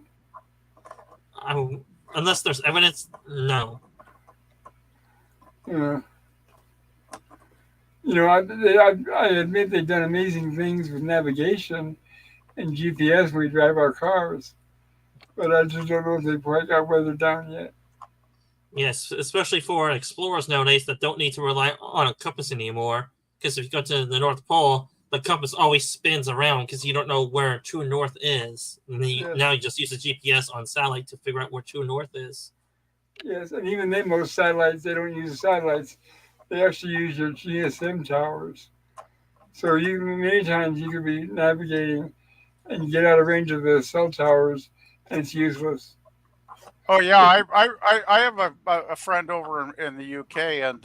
Unless there's evidence, no. Yeah. I admit they've done amazing things with navigation and GPS when we drive our cars, but I just don't know if they've quite got weathered down yet. Yes, especially for explorers nowadays that don't need to rely on a compass anymore. Because if you go to the North Pole, the compass always spins around because you don't know where true north is. And now you just use a GPS on satellite to figure out where true north is. Yes, and even then, most satellites, they don't use satellites. They actually use your GSM towers. So many times you could be navigating and get out of range of the cell towers, and it's useless. Oh yeah, I have a friend over in the UK, and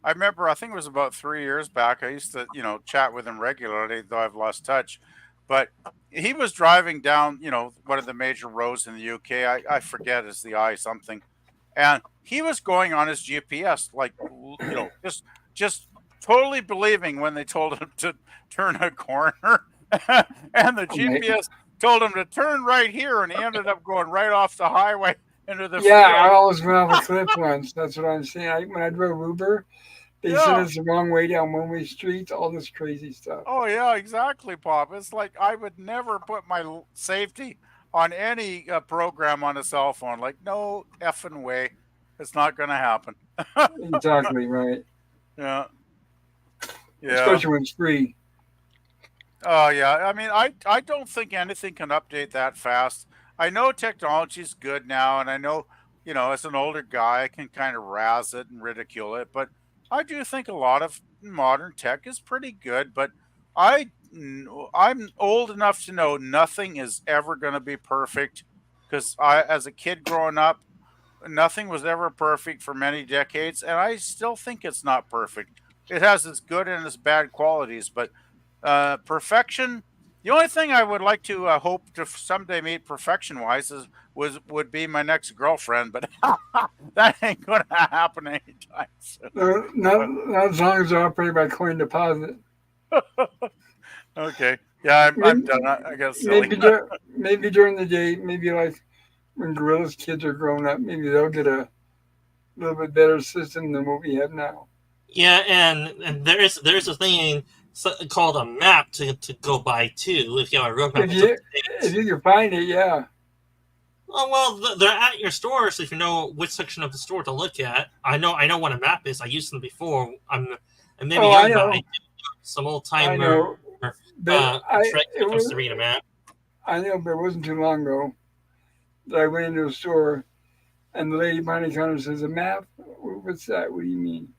I remember I think it was about 3 years back. I used to chat with him regularly, though I've lost touch. But he was driving down one of the major roads in the UK. I forget, it's the I something, and he was going on his GPS like just totally believing when they told him to turn a corner, and the GPS told him to turn right here, and he ended up going right off the highway into the Yeah, I field. almost went off a cliff once. That's what I'm saying. When I drove Uber, they said Yeah. it's the wrong way down one-way streets, all this crazy stuff. Oh yeah, exactly, Pop. It's like I would never put my safety on any program on a cell phone. Like, no effing way, it's not going to happen. Exactly, right. Yeah, yeah. Especially when it's free. Oh yeah. I mean, I don't think anything can update that fast. I know technology's good now, and I know, as an older guy, I can kind of razz it and ridicule it, but I do think a lot of modern tech is pretty good. But I'm old enough to know nothing is ever going to be perfect, because as a kid growing up, nothing was ever perfect for many decades, and I still think it's not perfect. It has its good and its bad qualities, but perfection. The only thing I would like to hope to someday meet perfection-wise would be my next girlfriend, but that ain't gonna happen anytime soon. Not as long as they're operated by coin deposit. Okay, yeah, I'm done. I got silly. Maybe during the day, maybe like when Gorilla's kids are grown up, maybe they'll get a little bit better system than what we have now. Yeah, and there's a thing called a map to go by too. If you have a roadmap, If you can find it, yeah. Oh well, they're at your store, so if you know which section of the store to look at. I know what a map is. I used them before. And maybe I young know. guy, some old I timer. know. But To read a map. I know, but it wasn't too long ago that I went into a store and the lady behind the counter says, "A map? What's that? What do you mean?"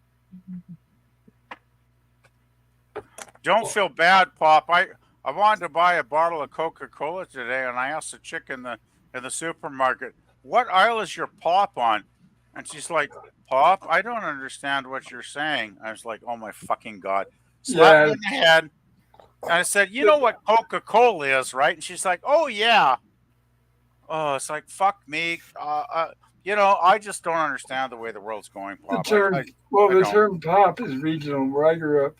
Don't feel bad, Pop. I wanted to buy a bottle of Coca-Cola today, and I asked the chick in the supermarket, "What aisle is your Pop on?" And she's like, "Pop, I don't understand what you're saying." I was like, "Oh my fucking god!" Slapped me in the head, and I said, "You know what Coca-Cola is, right?" And she's like, "Oh yeah." Oh, it's like, fuck me. I just don't understand the way the world's going, Pop. The term pop is regional. Where I grew up,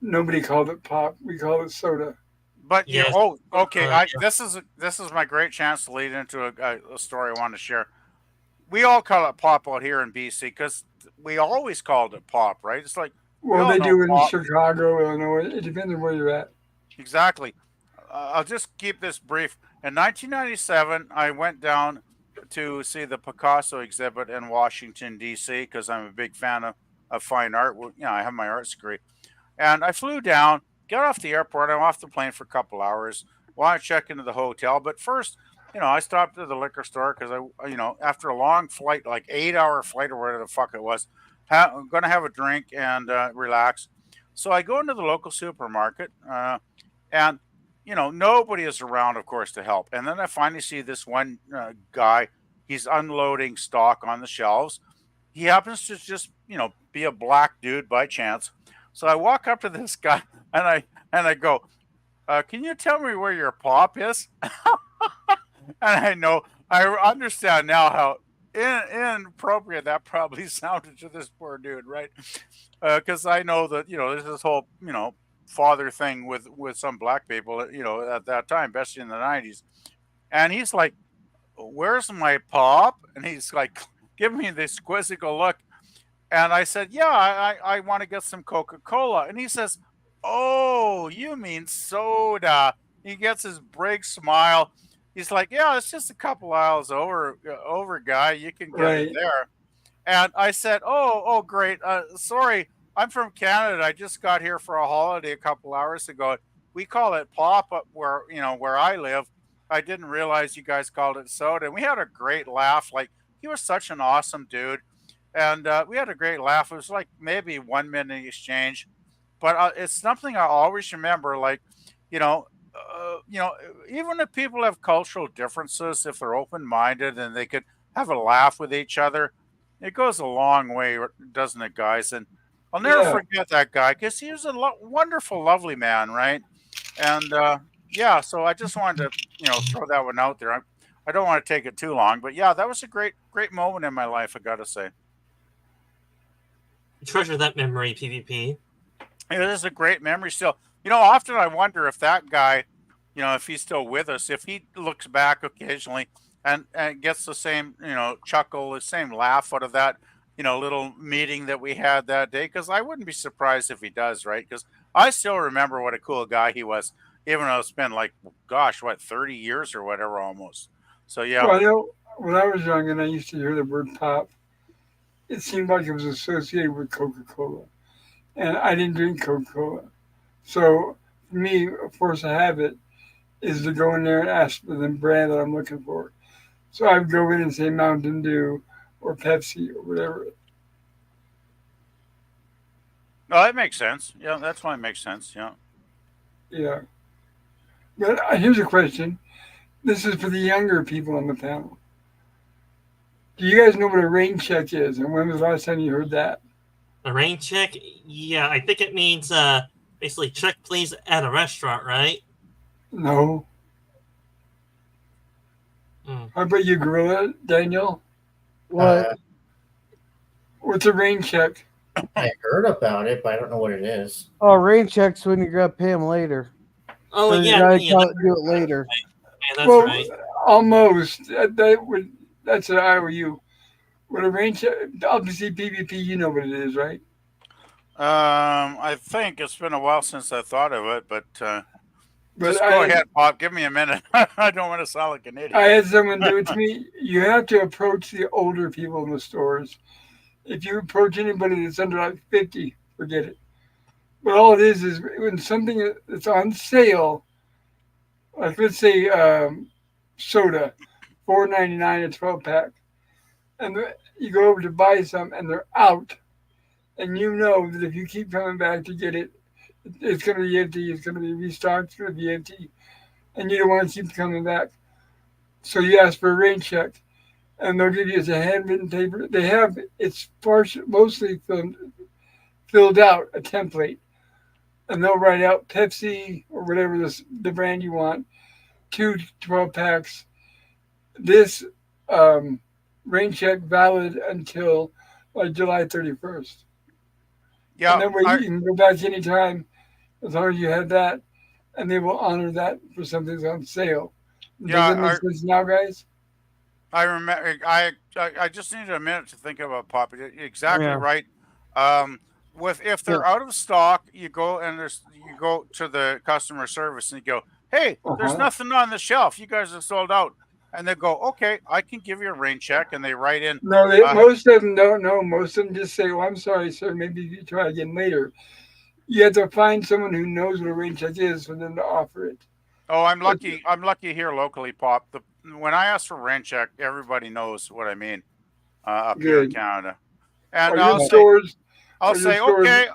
nobody called it pop. We called it soda. But Yes. okay. This is my great chance to lead into a story I want to share. We all call it pop out here in BC because we always called it pop, right? It's like, well, they do in pop. Chicago, Illinois. It depends on where you're at. Exactly. I'll just keep this brief. In 1997, I went down to see the Picasso exhibit in Washington, D.C., because I'm a big fan of fine art. I have my arts degree. And I flew down, got off the airport. I'm off the plane for a couple hours. Want to check into the hotel. But first, I stopped at the liquor store because after a long flight, like 8-hour flight or whatever the fuck it was, I'm going to have a drink and relax. So I go into the local supermarket and nobody is around, of course, to help. And then I finally see this one guy. He's unloading stock on the shelves. He happens to just, be a black dude by chance. So I walk up to this guy and I go, "Can you tell me where your Pop is?" And I understand now how inappropriate that probably sounded to this poor dude, right? Because I know that there's this whole father thing with some black people at that time, especially in the 90s. And he's like, "Where's my Pop?" And he's like giving me this quizzical look. And I said, "Yeah, I want to get some Coca-Cola." And he says, "Oh, you mean soda." He gets his big smile. He's like, "Yeah, it's just a couple aisles over, guy. You can get it there." And I said, "Oh, great. Sorry, I'm from Canada. I just got here for a holiday a couple hours ago. We call it Pop up where I live. I didn't realize you guys called it soda." And we had a great laugh. Like, he was such an awesome dude. And we had a great laugh. It was like maybe 1 minute exchange, but it's something I always remember. Like, even if people have cultural differences, if they're open-minded and they could have a laugh with each other, it goes a long way, doesn't it, guys? And I'll never forget that guy because he was a wonderful, lovely man, right? And so I just wanted to, throw that one out there. I don't want to take it too long, but yeah, that was a great, great moment in my life, I got to say. Treasure that memory, PvP. It is a great memory still. Often I wonder if that guy if he's still with us, if he looks back occasionally and gets the same, chuckle, the same laugh out of that, little meeting that we had that day, because I wouldn't be surprised if he does, right? Because I still remember what a cool guy he was, even though it's been like, gosh, 30 years or whatever almost. So, yeah. Well, I know when I was young and I used to hear the word pop, it seemed like it was associated with Coca-Cola. And I didn't drink Coca-Cola. So for me, a force of habit is to go in there and ask for the brand that I'm looking for. So I would go in and say Mountain Dew or Pepsi or whatever. No, that makes sense. Yeah, that's why it makes sense. Yeah. Yeah. But here's a question. This is for the younger people on the panel. Do you guys know what a rain check is? And when was the last time you heard that? A rain check? Yeah, I think it means basically check please at a restaurant, right? No. How about you, Gorilla, Daniel? What? What's a rain check? I heard about it, but I don't know what it is. Oh, rain checks when you're gonna pay them later. Oh, So you yeah, gotta yeah, do it later. Yeah, that's well, right. Almost. That's an IOU. What a rain check? Obviously, PvP, you know what it is, right? I think it's been a while since I thought of it, but just But go ahead, Pop. Give me a minute. I don't want to sound like an idiot. I had someone do it to me. You have to approach the older people in the stores. If you approach anybody that's under like 50, forget it. But all it is when something that's on sale, like let's say soda, $4.99 a 12-pack, and you go over to buy some and they're out, and you know that if you keep coming back to get it, it's going to be empty. It's going to be restocked. It's going to be empty, and you don't want to keep coming back. So you ask for a rain check, and they'll give you a handwritten paper. They have it's mostly filled out a template, and they'll write out Pepsi or whatever the brand you want, 2 12-packs. This rain check valid until like July 31st. Yeah, and then you can go back anytime as long as you had that, and they will honor that for something that's on sale. Does that make sense now, guys? I remember. I just needed a minute to think about Pop. Exactly Yeah. right. If they're out of stock, you go to the customer service and you go, "Hey, there's nothing on the shelf. You guys are sold out." And they go, "Okay, I can give you a rain check," and they write in. No, most of them don't know. Most of them just say, "Well, I'm sorry, sir. Maybe you try again later." You have to find someone who knows what a rain check is for them to offer it. Oh, I'm lucky. I'm lucky here locally, Pop. When I ask for rain check, everybody knows what I mean up here in Canada. And I'll say, okay.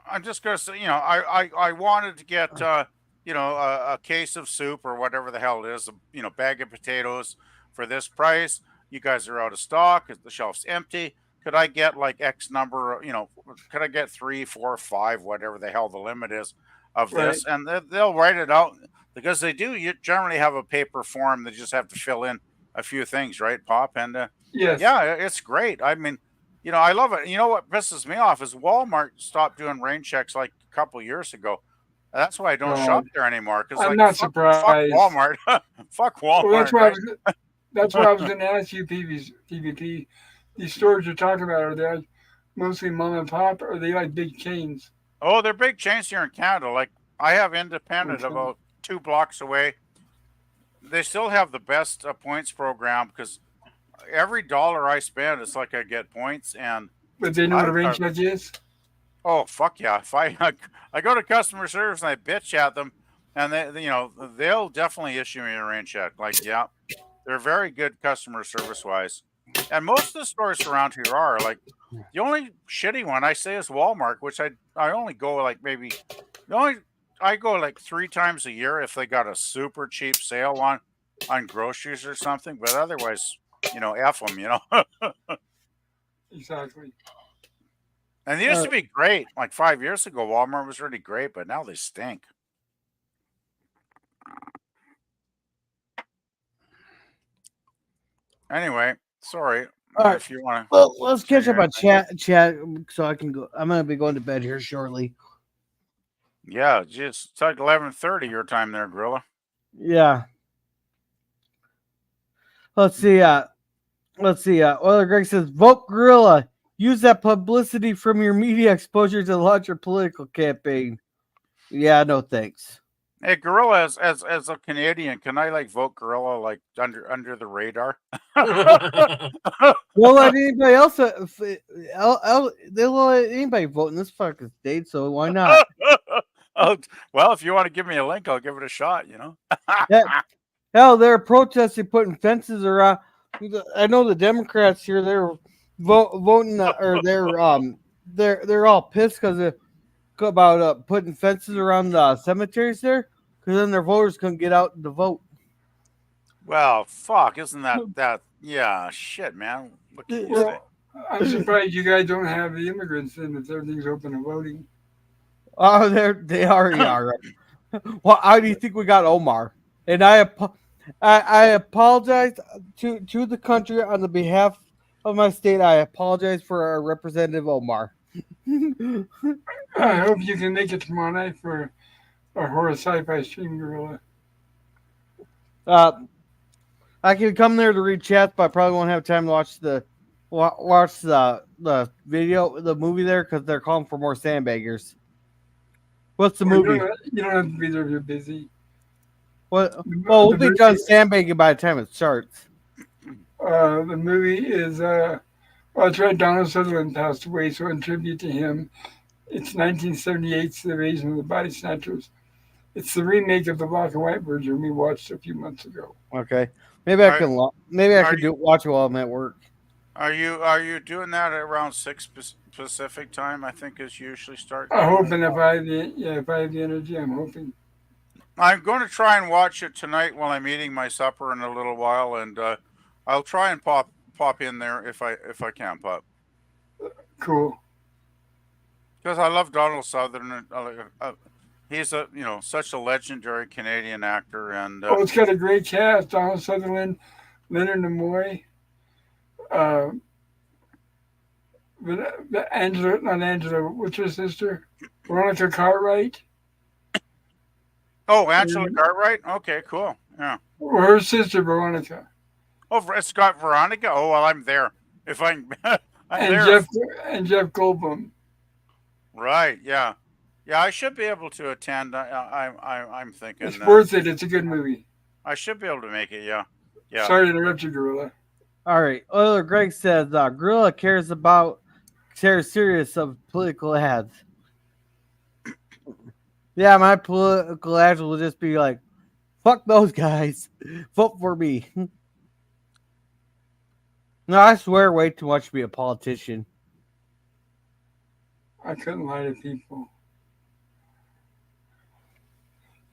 I'm just gonna say, I wanted to get a case of soup or whatever the hell it is, bag of potatoes for this price. You guys are out of stock. The shelf's empty. Could I get like X number? Could I get 3, 4, 5, whatever the hell the limit is of this? And they'll write it out because they do. You generally have a paper form. They just have to fill in a few things, right, Pop? And yes, yeah, it's great. I mean, I love it. You know what pisses me off is Walmart stopped doing rain checks like a couple years ago. That's why I don't shop there anymore. Because I'm not surprised. Fuck Walmart. Fuck Walmart. Well, that's why I was going to ask you, PvP. These stores you're talking about, are they mostly mom and pop, or are they like big chains? Oh, they're big chains here in Canada. Like I have Independent about 2 blocks away. They still have the best points program because every dollar I spend, it's like I get points. But they know what a rain check is? Oh, fuck yeah. If I go to customer service and I bitch at them, and they'll definitely issue me a rain check. Like, yeah, they're very good customer service wise. And most of the stores around here are like the only shitty one I say is Walmart, which I only go like I go like 3 times a year if they got a super cheap sale on groceries or something. But otherwise, F them, Exactly. And they used to be great. Like 5 years ago, Walmart was really great, but now they stink. Anyway, sorry. All right. If you want to. Well, let's catch up on chat, so I can go. I'm going to be going to bed here shortly. Yeah, just it's like 11:30 your time there, Gorilla. Yeah. Let's see. Oiler Greg says, vote Gorilla. Use that publicity from your media exposure to launch your political campaign. Yeah, no thanks. Hey, Gorilla, as a Canadian, can I like vote Gorilla like under the radar? Won't let anybody else. They'll let anybody vote in this fucking state, so why not? Oh, well, if you want to give me a link, I'll give it a shot. Yeah. Hell, they're protesting putting fences around. I know the Democrats here. They're voting, or they're all pissed about putting fences around the cemeteries there, because then their voters couldn't get out to vote. Well, fuck, isn't that? Yeah, shit, man. What can you say? Well, I'm surprised you guys don't have the immigrants in if everything's open to voting. Oh, they already are. Well, how do you think we got Omar? And I apologize to the country on the behalf of my state. I apologize for our Representative Omar. I hope you can make it tomorrow night for a horror sci-fi stream, Gorilla. I can come there to read chats, but I probably won't have time to watch the video, the movie there, because they're calling for more sandbaggers. What's the movie? You don't have to be there if you're busy. What? Well, we'll be done sandbagging by the time it starts. The movie is it's right. Donald Sutherland passed away, so in tribute to him, it's 1978's The Invasion of the Body Snatchers. It's the remake of the black and white version we watched a few months ago. Okay, maybe I can watch it while I'm at work. Are you doing that at around 6 Pacific time? I think is usually start. I'm hoping if I have the energy, I'm hoping. I'm going to try and watch it tonight while I'm eating my supper in a little while, and I'll try and pop in there if I can pop. Cool. Because I love Donald Sutherland. He's such a legendary Canadian actor, and it's got a great cast: Donald Sutherland, Leonard Nimoy, what's her sister? Veronica Cartwright. Oh, Angela Cartwright. Okay, cool. Yeah. Or her sister Veronica. Oh, it's got Veronica. Oh, well, I'm there. If I'm there. Jeff Goldblum. Right. Yeah. Yeah, I should be able to attend. I'm thinking it's worth it. It's a good movie. I should be able to make it. Yeah. Yeah. Sorry to interrupt you, Gorilla. All right. Oiler Greg says Gorilla cares serious of political ads. Yeah, my political ads will just be like, fuck those guys. Vote for me. No, I swear way too much to be a politician. I couldn't lie to people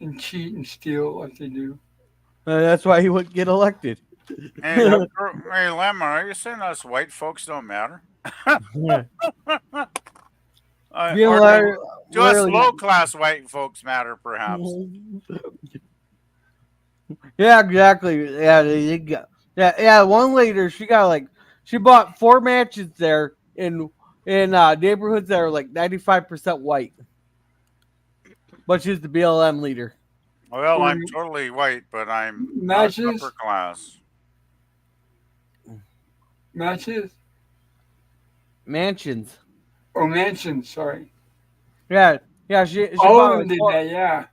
and cheat and steal like they do. That's why he wouldn't get elected. Hey, Lemma, are you saying us white folks don't matter? Yeah. Do us low-class white folks matter, perhaps? Yeah, exactly. Yeah. One later, she bought 4 mansions there in neighborhoods that are like 95% white, but she's the BLM leader. Well, I'm totally white, but I'm not upper class. Mansions. Oh, mansions. Sorry. Yeah. She all of them did that. Yeah,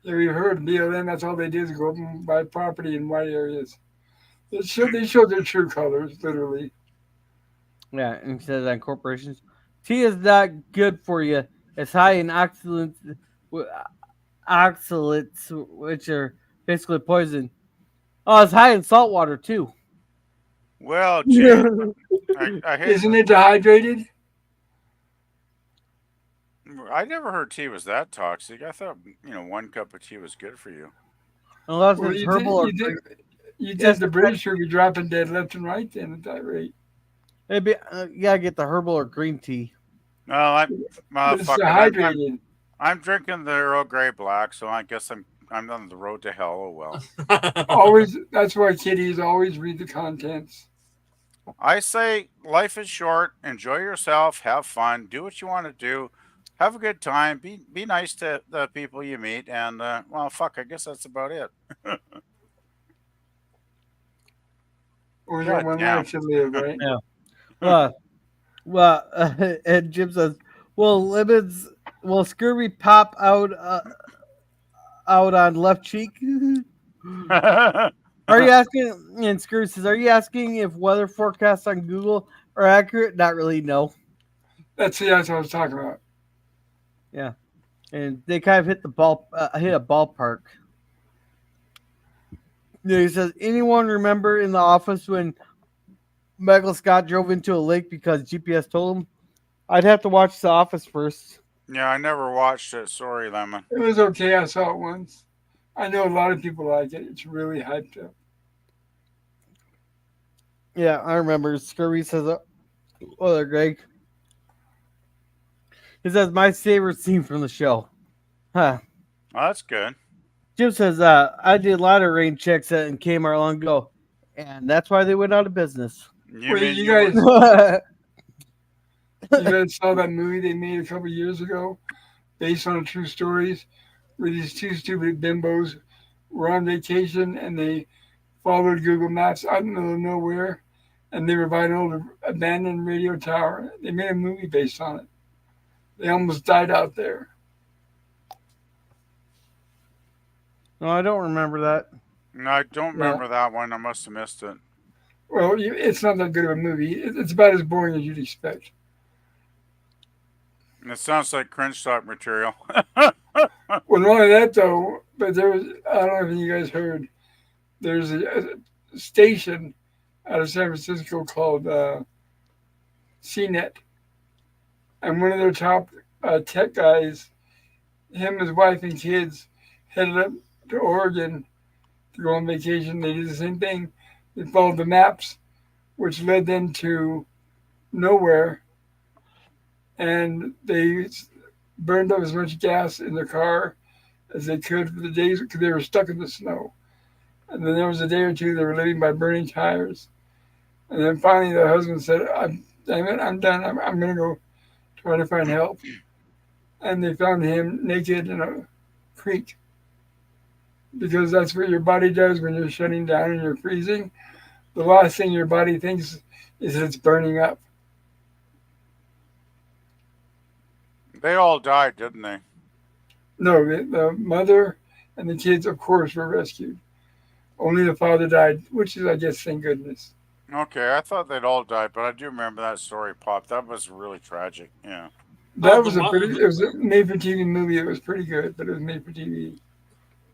we heard BLM. That's all they did is go up and buy property in white areas. They show their true colors, literally. Yeah, and he says on corporations, tea is not good for you. It's high in oxalates, which are basically poison. Oh, it's high in salt water too. Well, gee, I hate Isn't it dehydrated? I never heard tea was that toxic. I thought 1 cup of tea was good for you. Unless it's herbal. You did the British would be dropping dead left and right then at that rate. It'd be, you gotta get the herbal or green tea. No, it's dehydrated. I'm drinking the Earl Grey Black, so I guess I'm on the road to hell. Oh well. Always. That's why kiddies always read the contents. I say life is short. Enjoy yourself. Have fun. Do what you want to do. have a good time. Be nice to the people you meet, and well, fuck. I guess that's about it. We got God one damn. life to live, right? Yeah. And Jim says, will scurvy pop out on left cheek? Are you asking? And Scurvy says, are you asking if weather forecasts on Google are accurate? Not really, no. That's what I was talking about. Yeah, and they kind of hit a ballpark. Yeah, he says, anyone remember in the office when Michael Scott drove into a lake because GPS told him? I'd have to watch The Office first. Yeah, I never watched it. Sorry, Lemon. It was okay. I saw it once. I know a lot of people like it. It's really hyped up. Yeah, I remember. Scurvy says, "Oh, there, Greg." He says, "My favorite scene from the show." Huh. Well, that's good. Jim says, "I did a lot of rain checks in Kmart long ago, and that's why they went out of business." You Wait, mean you you guys, you guys saw that movie they made a couple years ago, based on true stories, where these two stupid bimbos were on vacation and they followed Google Maps out in the middle of nowhere, and they were by an old abandoned radio tower. They made a movie based on it. They almost died out there. No, I don't remember that. No, I don't remember that one. I must have missed it. Well, it's not that good of a movie. It's about as boring as you'd expect. And it sounds like cringe talk material. Well, not only that though, but there was, I don't know if you guys heard, there's a station out of San Francisco called CNET, and one of their top tech guys, him, his wife, and kids headed up to Oregon to go on vacation. They did the same thing. They followed the maps, which led them to nowhere, and they burned up as much gas in their car as they could for the days because they were stuck in the snow. And then there was a day or two they were living by burning tires. And then finally the husband said, damn it, I'm done. I'm going to go try to find help. And they found him naked in a creek. Because that's what your body does when you're shutting down and you're freezing. The last thing your body thinks is it's burning up. They all died, didn't they? No, the mother and the kids, of course, were rescued. Only the father died, which is, I guess, thank goodness. Okay, I thought they'd all died, but I do remember that story, Pop. That was really tragic. Yeah. That was it was a made-for-TV movie. It was pretty good, but it was made for TV.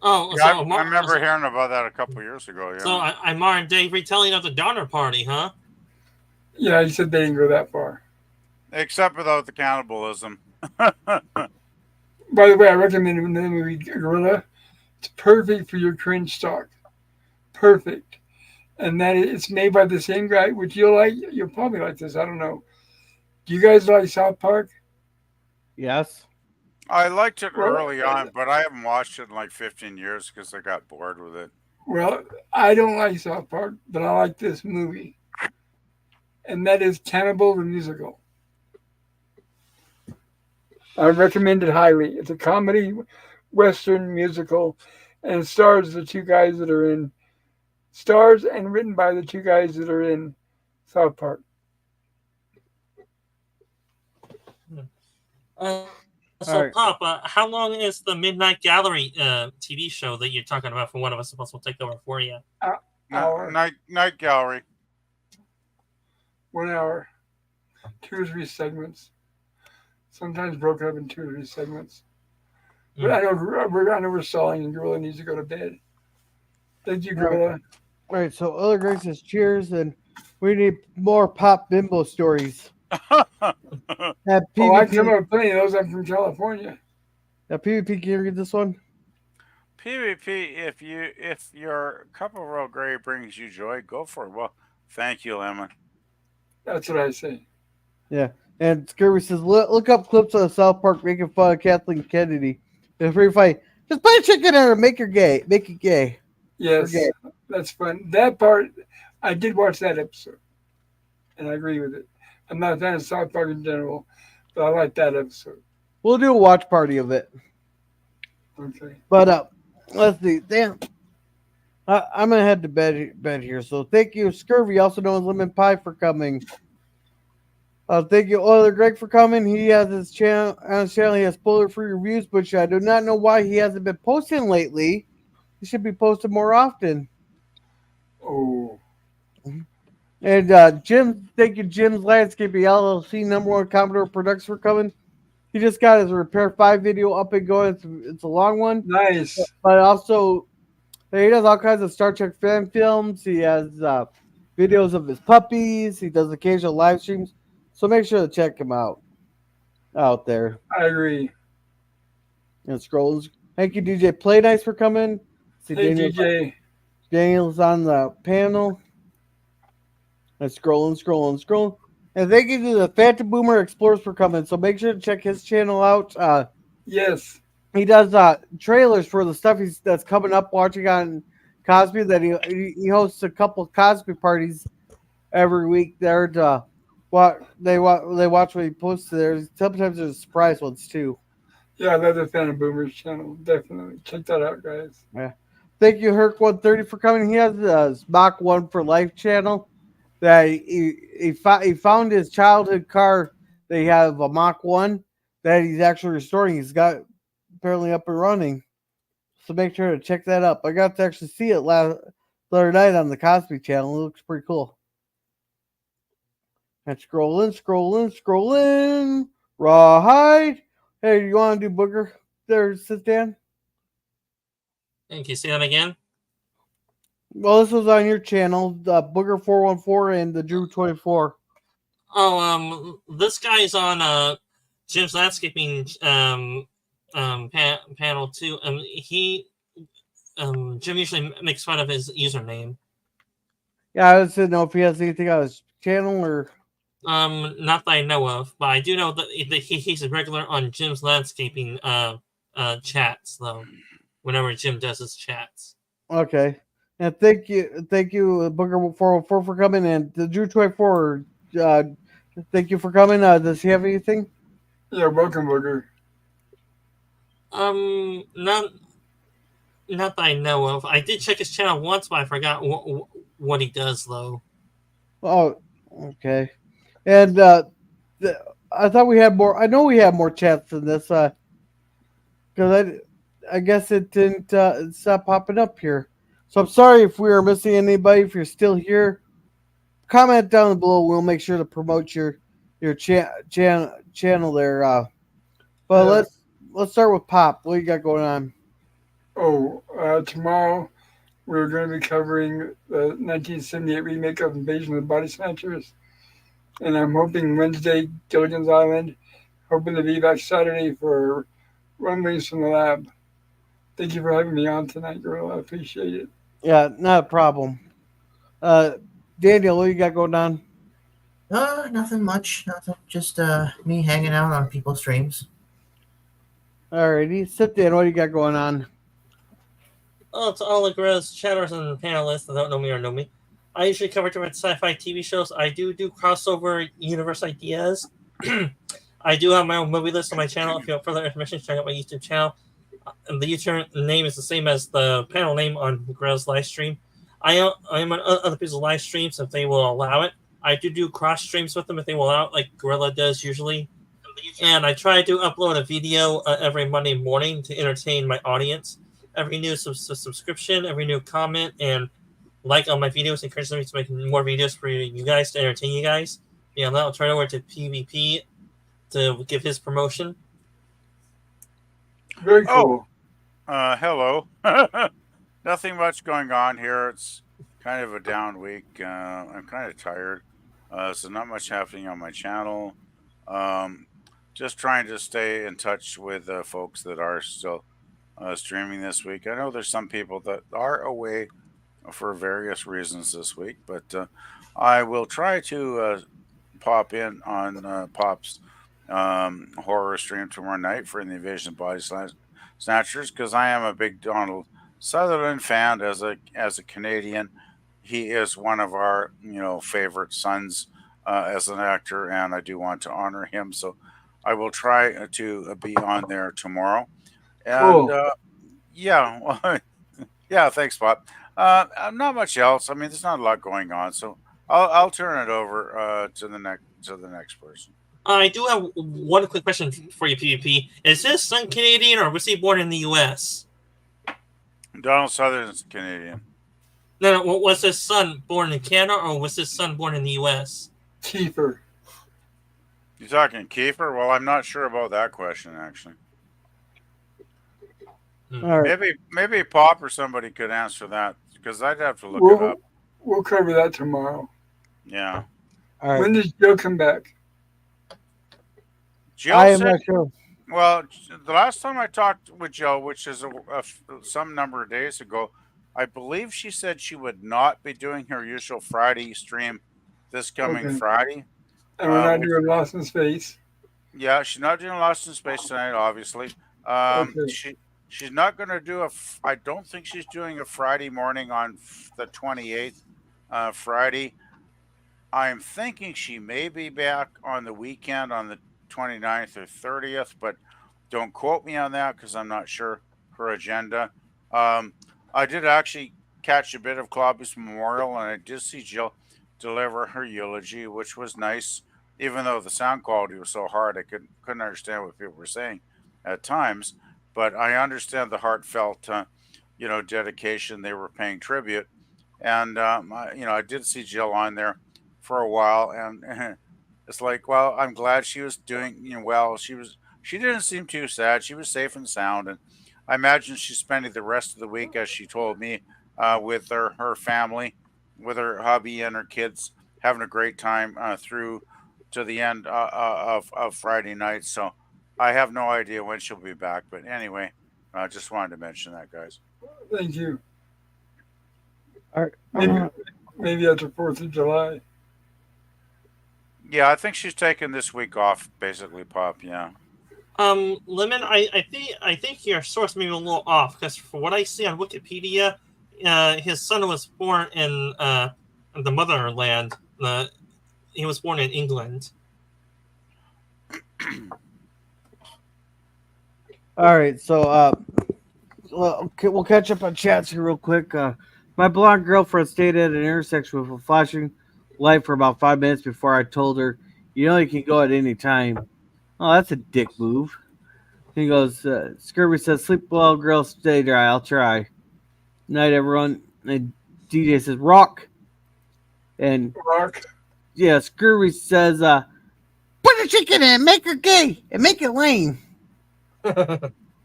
Oh, Yeah, so I remember hearing about that a couple years ago. Yeah. So I'm modern day retelling of the Donner Party, huh? Yeah, he said they didn't go that far. Except without the cannibalism. By the way, I recommend the movie Gorilla. It's perfect for your cringe stock. Perfect. And that it's made by the same guy, which you'll like. You'll probably like this. I don't know. Do you guys like South Park? Yes. I liked it Well, early on, but I haven't watched it in like 15 years because I got bored with it. Well, I don't like South Park, but I like this movie. And that is Cannibal the Musical. I recommend it highly. It's a comedy Western musical, and it stars the two guys that are in, stars and written by the two guys that are in South Park. So, right. Pop, how long is the Midnight Gallery TV show that you're talking about for one of us supposed to take over for you? Hour. Night Gallery. 1 hour. 2 or 3 segments. Sometimes broken up in 2 or 3 segments. But I know we're stalling and Gorilla needs to go to bed. Thank you, Gorilla. All right, so Other Greg says cheers, and we need more Pop Bimbo stories. Have Oh, I PvP, come up with plenty of those. I'm from California. PvP, can you read this one? PvP, if your cup of Earl Grey brings you joy, go for it. Well, thank you, Lemon. That's what I say. Yeah. And Scurvy says, look up clips of South Park making fun of Kathleen Kennedy. It's pretty funny. Just put a chick in her and make her gay. Make it gay. Yes, Okay. that's fun. That part, I did watch that episode, and I agree with it. I'm not a fan of South Park in general, but I like that episode. we'll do a watch party of it. Okay. But let's see. Damn, I'm gonna head to bed here. So thank you, Scurvy, also known as Lemon Pie, for coming. Thank you, Oiler Greg, for coming. He has his channel on his channel. He has spoiler-free reviews, which I do not know why he hasn't been posting lately. He should be posting more often. Oh, And Jim, thank you, Jim's Landscaping LLC, #1 Commodore Products, for coming. He just got his Repair 5 video up and going. It's a long one, nice. but also he does all kinds of Star Trek fan films. He has videos of his puppies. He does occasional live streams. So make sure to check him out there. I agree. And scrolls. Thank you, DJ Play Nice, for coming. See, Hey, DJ. Daniel's on the panel. And scrolling. And thank you to the Phantom Boomer Explorers for coming. So make sure to check his channel out. Yes. He does trailers for the stuff that's coming up watching on Cosby. That he hosts a couple of Cosby parties every week there to they watch what he posts there. Sometimes there's surprise ones too. Yeah, I love the Phantom Boomers channel. Definitely check that out, guys. Yeah. Thank you, Herc130, for coming. He has Mach 1 for Life channel. That he found his childhood car. They have a Mach 1 that he's actually restoring. He's got apparently up and running. So make sure to check that up. I got to actually see it the other night on the Cosby channel. It looks pretty cool. And scrolling. Rawhide. Hey, you want to do Booger there, Sit Dan? And can you see that again? Well, this was on your channel, Booger 414 and the Drew 24. Oh, this guy's on Jim's Landscaping panel too. Jim usually makes fun of his username. Yeah, I just didn't know if he has anything on his channel or. Not that I know of, but I do know that he's a regular on Jim's Landscaping chats though. Whenever Jim does his chats. Okay. And thank you, Booger 404 for coming, and the Drew 24. Thank you for coming. Does he have anything? Yeah, welcome, Booger. Not that I know of. I did check his channel once, but I forgot what he does though. Oh, okay. And I thought we had more. I know we had more chats than this. Because I guess it didn't stop popping up here. So I'm sorry if we are missing anybody. If you're still here, comment down below. We'll make sure to promote your channel there. But let's start with Pop. What you got going on? Oh, tomorrow we're going to be covering the 1978 remake of Invasion of the Body Snatchers. And I'm hoping Wednesday, Gilligan's Island. Hoping to be back Saturday for Rumblings from the Lab. Thank you for having me on tonight, girl. I appreciate it. Yeah, not a problem. Daniel, what you got going on? Nothing much. Nothing. Just me hanging out on people's streams. Alrighty, Sit Dan, what do you got going on? Oh, to all the Grizz chatters and panelists that don't know me or know me. I usually cover different sci-fi TV shows. I do crossover universe ideas. I do have my own movie list on my channel. If you want further information, check out my YouTube channel. The YouTube name is the same as the panel name on Gorilla's live stream. I am on other people's live streams if they will allow it. I do cross streams with them if they will allow it, like Gorilla does usually. And I try to upload a video every Monday morning to entertain my audience. Every new subscription, every new comment, and like on my videos encourages me to make more videos for you guys to entertain you guys. Yeah, I'll turn over to PvP to give his promotion. Very cool. Hello. Nothing much going on here. It's kind of a down week. I'm kind of tired. So not much happening on my channel. Just trying to stay in touch with folks that are still streaming this week. I know there's some people that are away for various reasons this week, but I will try to pop in on Pop's horror stream tomorrow night for the Invasion of Body Snatchers, because I am a big Donald Sutherland fan. As a Canadian, he is one of our favorite sons as an actor, and I do want to honor him. So I will try to be on there tomorrow. And Cool. yeah, well, yeah, thanks, Bob. Not much else. I mean, there's not a lot going on, so I'll turn it over to the next person. I do have one quick question for you, PvP. Is his son Canadian or was he born in the U.S.? Donald Sutherland's Canadian. No, was his son born in Canada or was his son born in the U.S.? Kiefer. You talking Kiefer? Well, I'm not sure about that question actually. All right. Maybe Pop or somebody could answer that because I'd have to look it We'll, up. we'll cover that tomorrow. Yeah. All right. When does Joe come back? Jill I am said, not sure. well, the last time I talked with Jill, which is some number of days ago, I believe she said she would not be doing her usual Friday stream this coming Okay. Friday. And we're not which- doing Lost in Space. Yeah, she's not doing Lost in Space tonight, obviously. Okay. She's not going to do I don't think she's doing a Friday morning on the 28th, Friday. I'm thinking she may be back on the weekend on the 29th or 30th, but don't quote me on that because I'm not sure her agenda. I did actually catch a bit of Clobbus Memorial, and I did see Jill deliver her eulogy, which was nice, even though the sound quality was so hard I couldn't understand what people were saying at times. But I understand the heartfelt, dedication. They were paying tribute, and I did see Jill on there for a while, and it's like, well, I'm glad she was doing well. She didn't seem too sad. She was safe and sound, and I imagine she's spending the rest of the week, as she told me, with her family, with her hubby and her kids, having a great time through to the end of Friday night. So I have no idea when she'll be back, but anyway, I just wanted to mention that, guys. Thank you. All right. Maybe after 4th of July. Yeah, I think she's taking this week off, basically, Pop. Yeah. Lemon, I think your source may be a little off because for what I see on Wikipedia, his son was born in the motherland. He was born in England. All right, so we'll catch up on chats here real quick. My blonde girlfriend stayed at an intersection with a flashing light for about 5 minutes before I told her, you can go at any time. Oh, that's a dick move. He goes, Scurvy says, sleep well, girl, stay dry. I'll try. Night, everyone. And DJ says, rock. And Rock. yeah, Scurvy says, put a chicken in, make her gay, and make it lame.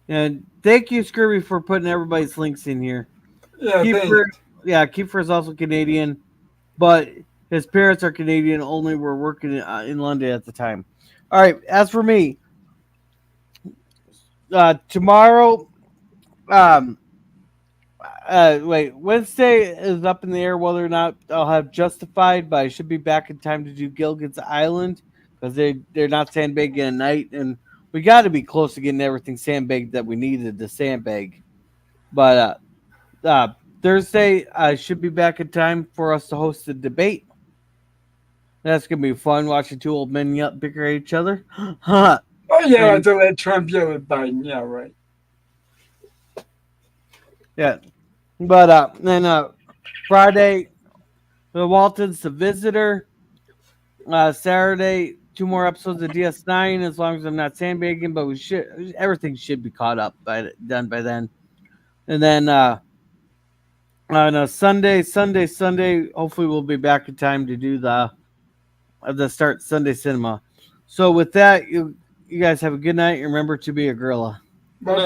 And thank you, Scurvy, for putting everybody's links in here. Yeah, Kiefer is also Canadian, but his parents are Canadian, only were working in London at the time. All right, as for me, tomorrow, Wednesday is up in the air whether or not I'll have Justified, but I should be back in time to do Gilligan's Island because they're not sandbagging at night, and we got to be close to getting everything sandbagged that we needed to sandbag. But Thursday, I should be back in time for us to host a debate. That's going to be fun watching two old men bicker at each other. Oh, yeah, to let Trump yell at Biden. Yeah, right. Yeah. But then Friday, the Waltons, The Visitor. Saturday, 2 more episodes of DS9, as long as I'm not sandbagging, but everything should be caught up done by then. And then on Sunday, hopefully we'll be back in time to do the start Sunday cinema. So with that, you guys have a good night. Remember to be a gorilla. Bye-bye.